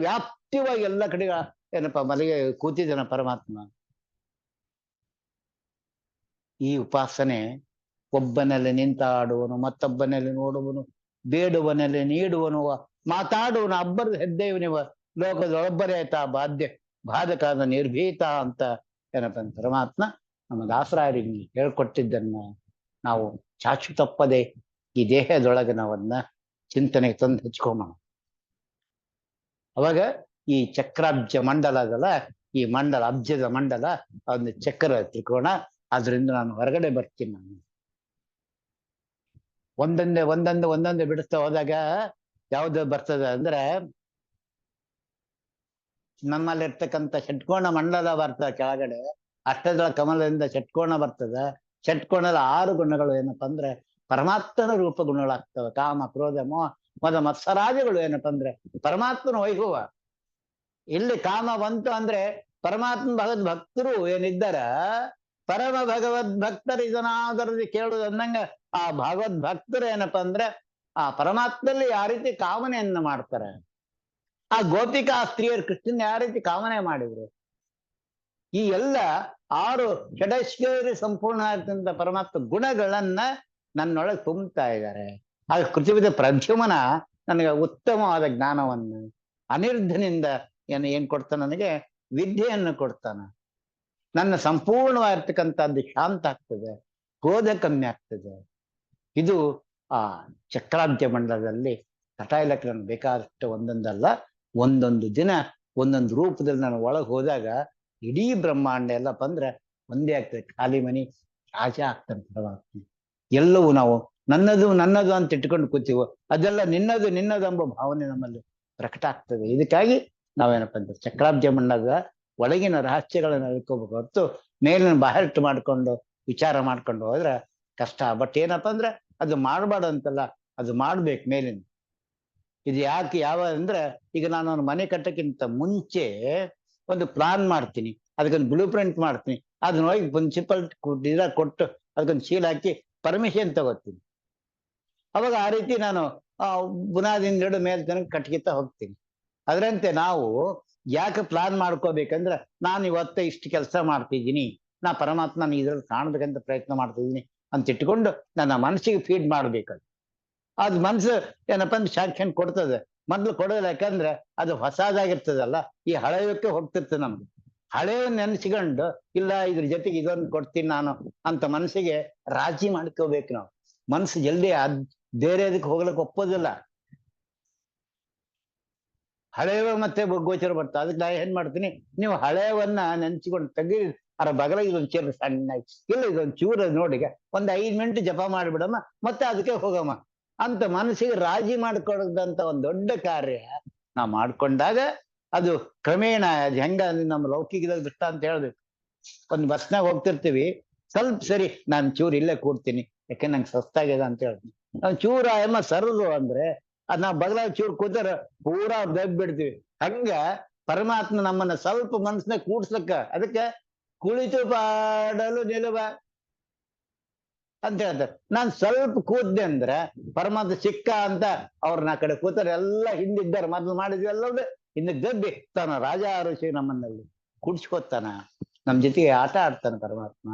Speaker 2: ವ್ಯಾಪ್ತಿವಾಗಿ ಎಲ್ಲ ಕಡೆ ಏನಪ್ಪಾ ಮಲೆಗೆ ಕೂತಿದ್ದಾನ ಪರಮಾತ್ಮ. ಈ ಉಪಾಸನೆ ಒಬ್ಬನಲ್ಲಿ ನಿಂತಾಡುವನು, ಮತ್ತೊಬ್ಬನಲ್ಲಿ ನೋಡುವನು, ಬೇಡುವನಲ್ಲಿ ನೀಡುವನು, ಮಾತಾಡುವನು, ಅಬ್ಬರದ ಹೆದ್ದೇವನಿವ ಲೋಕದೊಳೊಬ್ಬರೇ ಆಯ್ತಾ ಬಾಧಕಾದ ನಿರ್ಭೀತ ಅಂತ ಏನಪ್ಪ ಪರಮಾತ್ಮ ನಮ್ಮ ದಾಸರಾಯರಿಗೆ ಹೇಳ್ಕೊಟ್ಟಿದ್ದನ್ನ ನಾವು ಚಾಚು ತಪ್ಪದೆ ಈ ದೇಹದೊಳಗೆ ನಾವನ್ನ ಚಿಂತನೆಗೆ ತಂದು ಹಚ್ಕೊಂಬೋಣ. ಅವಾಗ ಈ ಚಕ್ರಾಬ್ಜ ಮಂಡಲ ಅದಲ್ಲ, ಈ ಮಂಡಲ, ಅಬ್ಜದ ಮಂಡಲ, ಒಂದು ಚಕ್ರ ತ್ರಿಕೋಣ, ಅದರಿಂದ ನಾನು ಹೊರಗಡೆ ಬರ್ತೀನಿ. ನಾನು ಒಂದೊಂದೇ ಬಿಡಿಸ್ತಾ ಹೋದಾಗ ಯಾವ್ದು ಬರ್ತದೆ ಅಂದ್ರೆ, ನಮ್ಮಲ್ಲಿರ್ತಕ್ಕಂಥ ಷಟ್ಕೋಣ ಮಂಡಲ ಬರ್ತದೆ ಕೆಳಗಡೆ, ಅಷ್ಟದಳ ಕಮಲದಿಂದ ಷಟ್ಕೋಣ ಬರ್ತದೆ. ಷಟ್ಕೋಣದ 6 ಗುಣಗಳು ಏನಪ್ಪಾ ಅಂದ್ರೆ ಪರಮಾತ್ಮನ ರೂಪ ಗುಣಗಳಾಗ್ತವೆ. ಕಾಮ, ಕ್ರೋಧ, ಮೋಹ, ಮದ, ಮತ್ಸರಾದಿಗಳು ಏನಪ್ಪಾ ಅಂದ್ರೆ ಪರಮಾತ್ಮನ ವೈಭವ. ಇಲ್ಲಿ ಕಾಮ ಬಂತು ಅಂದ್ರೆ ಪರಮಾತ್ಮ ಭಗವದ್ ಭಕ್ತರು ಏನಿದ್ದಾರ ಪರಮ ಭಗವದ್ ಭಕ್ತರು ಇದನ್ನಾದರಲ್ಲಿ ಕೇಳುದು ಅಂದಂಗ ಆ ಭಗವದ್ ಭಕ್ತರು ಏನಪ್ಪಾ ಅಂದ್ರೆ ಆ ಪರಮಾತ್ಮದಲ್ಲಿ ಯಾವ ರೀತಿ ಕಾಮನೆಯನ್ನ ಮಾಡ್ತಾರೆ, ಆ ಗೋಪಿಕಾ ಸ್ತ್ರೀಯರು ಕೃಷ್ಣನ್ ಯಾವ ರೀತಿ ಕಾಮನೆ ಮಾಡಿದ್ರು, ಈ ಎಲ್ಲ 6 ಷಡೈಶ್ವರ್ಯ ಸಂಪೂರ್ಣ ಆಗಿರ್ತಂತ ಪರಮಾತ್ಮ ಗುಣಗಳನ್ನ ನನ್ನೊಳಗೆ ತುಂಬುತ್ತಾ ಇದ್ದಾರೆ. ಆಗ ಕೃತಿವಿದ ಪ್ರದ್ಯುಮ್ನ ನನಗೆ ಉತ್ತಮವಾದ ಜ್ಞಾನವನ್ನು ಅನಿರ್ಧನಿಂದ ಏನ್ ಕೊಡ್ತಾನ, ನನಗೆ ವಿದ್ಯೆಯನ್ನು ಕೊಡ್ತಾನ. ನನ್ನ ಸಂಪೂರ್ಣವಾಗಿರ್ತಕ್ಕಂಥದ್ದು ಶಾಂತ ಆಗ್ತದೆ, ಕ್ರೋಧ ಕಮ್ಮಿ ಆಗ್ತದೆ. ಇದು ಆ ಚಕ್ರಾಬ್ಜ ಮಂಡಲದಲ್ಲಿ ತಟಾಯಿಲಕ್ಕೆ ನನಗೆ ಬೇಕಾದಷ್ಟು ಒಂದೊಂದಲ್ಲ, ಒಂದೊಂದು ದಿನ ಒಂದೊಂದು ರೂಪದಲ್ಲಿ ನಾನು ಒಳಗೆ ಹೋದಾಗ ಇಡೀ ಬ್ರಹ್ಮಾಂಡ ಎಲ್ಲ ಬಂದ್ರೆ ಒಂದೇ ಆಗ್ತದೆ. ಖಾಲಿ ಮನಿ ರಾಜ ಆಗ್ತಾನೆ ಪರಮಾತ್ಮ. ಎಲ್ಲವೂ ನಾವು ನನ್ನದು ನನ್ನದು ಅಂತ ಇಟ್ಕೊಂಡು ಕೂತೀವೋ ಅದೆಲ್ಲ ನಿನ್ನದು ನಿನ್ನದು ಎಂಬ ಭಾವನೆ ನಮ್ಮಲ್ಲಿ ಪ್ರಕಟ ಆಗ್ತದೆ. ಇದಕ್ಕಾಗಿ ನಾವೇನಪ್ಪ ಅಂದ್ರೆ ಚಕ್ರಾಬ್ಜ ಮಂಡಲದ ಒಳಗಿನ ರಹಸ್ಯಗಳನ್ನು ಅಳ್ಕೋಬೇಕು ಹೊರತು ಮೇಲಿನ ಬಾಹರ್ಟ್ ಮಾಡ್ಕೊಂಡು ವಿಚಾರ ಮಾಡ್ಕೊಂಡು ಹೋದ್ರೆ ಕಷ್ಟ. ಬಟ್ ಏನಪ್ಪಾ ಅಂದ್ರೆ ಅದು ಮಾಡಬಾರ್ದು ಅಂತಲ್ಲ, ಅದು ಮಾಡ್ಬೇಕು ಮೇಲಿನ. ಇದು ಯಾಕೆ ಯಾವ ಅಂದ್ರೆ ಈಗ ನಾನು ಒಂದು ಮನೆ ಕಟ್ಟಕ್ಕಿಂತ ಮುಂಚೆ ಒಂದು ಪ್ಲಾನ್ ಮಾಡ್ತೀನಿ, ಅದಕ್ಕೊಂದು ಬ್ಲೂ ಪ್ರಿಂಟ್ ಮಾಡ್ತೀನಿ, ಅದನ್ನ ಹೋಗಿ ಪ್ರಿನ್ಸಿಪಲ್ ಕೊಟ್ಟು ಅದಕ್ಕೊಂದು ಶೀಲ್ ಹಾಕಿ ಪರ್ಮಿಷನ್ ತಗೋತೀನಿ. ಅವಾಗ ಆ ರೀತಿ ನಾನು ಬುನಾದಿಂದ ಮೇಲೆ ತನಕ ಕಟ್ಕಿತ್ತ ಹೋಗ್ತೀನಿ. ಅದರಂತೆ ನಾವು ಯಾಕೆ ಪ್ಲಾನ್ ಮಾಡ್ಕೋಬೇಕಂದ್ರೆ ನಾನು ಇವತ್ತ ಇಷ್ಟು ಕೆಲಸ ಮಾಡ್ತಿದ್ದೀನಿ, ನಾ ಪರಮಾತ್ಮ ಇದ್ರಲ್ಲಿ ಕಾಣ್ಬೇಕಂತ ಪ್ರಯತ್ನ ಮಾಡ್ತಿದ್ದೀನಿ ಅಂತ ಇಟ್ಕೊಂಡು ನನ್ನ ಮನಸ್ಸಿಗೆ ಫೀಡ್ ಮಾಡ್ಬೇಕು. ಅದು ಮನ್ಸು ಏನಪ್ಪ ಅಂದ್ರೆ ಶಾಂಕ್ಷನ್ ಕೊಡ್ತದೆ, ಮೊದ್ಲು ಕೊಡೋದಿಲ್ಲ. ಯಾಕಂದ್ರೆ ಅದು ಹೊಸದಾಗಿರ್ತದಲ್ಲ, ಈ ಹಳೆಯಕ್ಕೆ ಹೋಗ್ತಿರ್ತದೆ. ನಮ್ಗೆ ಹಳೆಯ ನೆನ್ಸ್ಕೊಂಡು ಇಲ್ಲ ಇದ್ರ ಜೊತೆಗೆ ಇದೊಂದು ಕೊಡ್ತೀನಿ ನಾನು ಅಂತ ಮನಸ್ಸಿಗೆ ರಾಜಿ ಮಾಡ್ಕೋಬೇಕು ನಾವು. ಮನ್ಸು ಜಲ್ದಿ ಬೇರೆ ಅದಕ್ಕೆ ಹೋಗ್ಲಿಕ್ಕೆ ಒಪ್ಪೋದಿಲ್ಲ. ಹಳೆಯವ ಮತ್ತೆ ಗೋಚರ ಬರ್ತಾ. ಅದಕ್ಕೆ ನಾ ಏನ್ ಮಾಡ್ತೀನಿ, ನೀವು ಹಳೆಯವನ್ನ ನೆನ್ಸ್ಕೊಂಡು ತೆಗಿ ಅರ ಬಗಲ ಇದೊಂದು ಚೇರ್ ಸಣ್ಣ ಇಲ್ಲ ಇದೊಂದು ಚೂರ ನೋಡಿಗ ಒಂದ್ 5 ಮಿನಿಟ್ ಜಪ ಮಾಡಿಬಿಡಮ್ಮ, ಮತ್ತೆ ಅದಕ್ಕೆ ಹೋಗಮ್ಮ ಅಂತ ಮನಸ್ಸಿಗೆ ರಾಜಿ ಮಾಡ್ಕೊಡದಂತ ಒಂದ್ ದೊಡ್ಡ ಕಾರ್ಯ ನಾವು ಮಾಡ್ಕೊಂಡಾಗ ಅದು ಕ್ರಮೇಣ ಅದು ಹೆಂಗ ನಮ್ಮ ಲೌಕಿಕದ ದೃಷ್ಟ ಅಂತ ಹೇಳ್ಬೇಕು. ಒಂದ್ ಬಸ್ನಾಗ ಹೋಗ್ತಿರ್ತೀವಿ, ಸ್ವಲ್ಪ ಸರಿ ನಾನು ಚೂರು ಇಲ್ಲೇ ಕೂಡ್ತೀನಿ ಯಾಕೆ ನಂಗೆ ಸಸ್ತಾಗ್ಯದ ಅಂತ ಹೇಳ್ತೀನಿ. ನಾವು ಚೂರ ಎಮ್ಮ ಸರದು ಅಂದ್ರೆ ಅದ್ ನಾವ್ ಬಗಲಾಗ ಚೂರು ಕೂತಾರ ಪೂರಾ ಬಿಡ್ತೀವಿ. ಹಂಗ ಪರಮಾತ್ಮ ನಮ್ಮನ್ನ ಸ್ವಲ್ಪ ಮನಸ್ಸನ್ನ ಕೂಡ್ಸ್ಲಕ್ಕ, ಅದಕ್ಕೆ ಕುಳಿತು ಪಾಡಲು ನಿಲುವ ಅಂತ ಹೇಳ್ತಾರೆ. ನಾನ್ ಸ್ವಲ್ಪ ಕೂದ್ದೆ ಅಂದ್ರೆ ಪರಮಾತ್ಮ ಸಿಕ್ಕ ಅಂತ ಅವ್ರನ್ನ ಆ ಕಡೆ ಕೂತಾರೆ ಎಲ್ಲ ಹಿಂದಿದ್ದಾರೆ, ಮೊದ್ಲು ಮಾಡಿದ್ವಿ ಎಲ್ಲವೂ ಹಿಂದಕ್ಕೆ ದಬ್ಬಿ ತಾನ ರಾಜ ಋಷಿ ನಮ್ಮನ್ನಲ್ಲಿ ಕೂಡ್ಸ್ಕೊತಾನ, ನಮ್ ಜೊತೆಗೆ ಆಟ ಆಡ್ತಾನೆ ಪರಮಾತ್ಮ.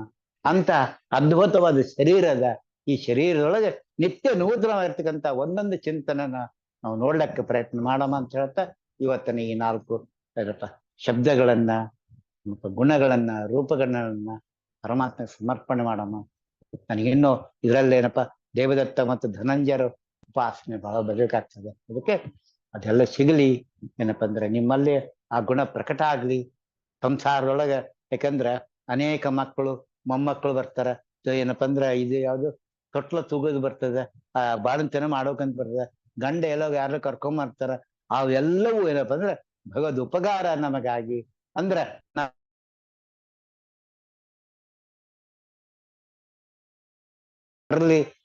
Speaker 2: ಅಂತ ಅದ್ಭುತವಾದ ಶರೀರದ ಈ ಶರೀರದೊಳಗೆ ನಿತ್ಯ ನೂತನವಾಗಿರ್ತಕ್ಕಂಥ ಒಂದೊಂದು ಚಿಂತನೆನ ನಾವು ನೋಡ್ಲಿಕ್ಕೆ ಪ್ರಯತ್ನ ಮಾಡಮ್ಮ ಅಂತ ಹೇಳ್ತಾ ಇವತ್ತಿನ ಈ 4 ಏನಪ್ಪ ಶಬ್ದಗಳನ್ನ ಗುಣಗಳನ್ನ ರೂಪಗಳನ್ನ ಪರಮಾತ್ಮ ಸಮರ್ಪಣೆ ಮಾಡಮ್ಮ. ನನಗಿನ್ನೂ ಇದರಲ್ಲಿ ಏನಪ್ಪ ದೇವದತ್ತ ಮತ್ತು ಧನಂಜಯರ ಉಪಾಸನೆ ಬಹಳ ಬೇಕಾಗ್ತದೆ. ಅದಕ್ಕೆ ಅದೆಲ್ಲ ಸಿಗಲಿ ಏನಪ್ಪ ಅಂದ್ರೆ ನಿಮ್ಮಲ್ಲಿ ಆ ಗುಣ ಪ್ರಕಟ ಆಗ್ಲಿ ಸಂಸಾರದೊಳಗೆ. ಯಾಕಂದ್ರೆ ಅನೇಕ ಮಕ್ಕಳು ಮೊಮ್ಮಕ್ಕಳು ಬರ್ತಾರ, ಏನಪ್ಪ ಅಂದ್ರೆ ಇದು ಯಾವ್ದು ತೊಟ್ಲ ತೂಗೋದು ಬರ್ತದೆ, ಬಾಳಂತನ ಮಾಡೋಕಂತ ಬರ್ತದೆ, ಗಂಡ ಎಲ್ಲೋ ಯಾರು ಕರ್ಕೊಂಬರ್ತಾರ. ಅವೆಲ್ಲವೂ ಏನಪ್ಪ ಅಂದ್ರೆ ಭಗವದ್ ಉಪಕಾರ ನಮಗಾಗಿ ಅಂದ್ರೆ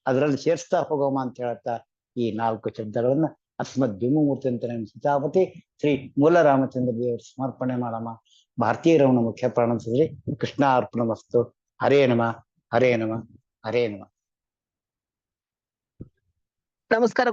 Speaker 2: ಅದರಲ್ಲಿ ಸೇರ್ಸ್ತಾ ಹೋಗೋಮ ಅಂತ ಹೇಳ್ತಾ ಈ 4 ಶಬ್ದಗಳನ್ನ ಅಸ್ಮದ್ ಭೀಮಮೂರ್ತಿ ಅಂತ ಸೀತಾಪತಿ ಶ್ರೀ ಮೂಲ ರಾಮಚಂದ್ರ ದೇವರು ಸಮರ್ಪಣೆ ಮಾಡಮ್ಮ. ಭಾರತೀಯ ರಮಣ ಮುಖ್ಯ ಪ್ರಾಣಶ್ರೀ ಕೃಷ್ಣ ಅರ್ಪಣ ವಸ್ತು. ಹರೇ ನಮಃ ಹರೇ ನಮಃ ಹರೇ ನಮಃ.
Speaker 1: ನಮಸ್ಕಾರ.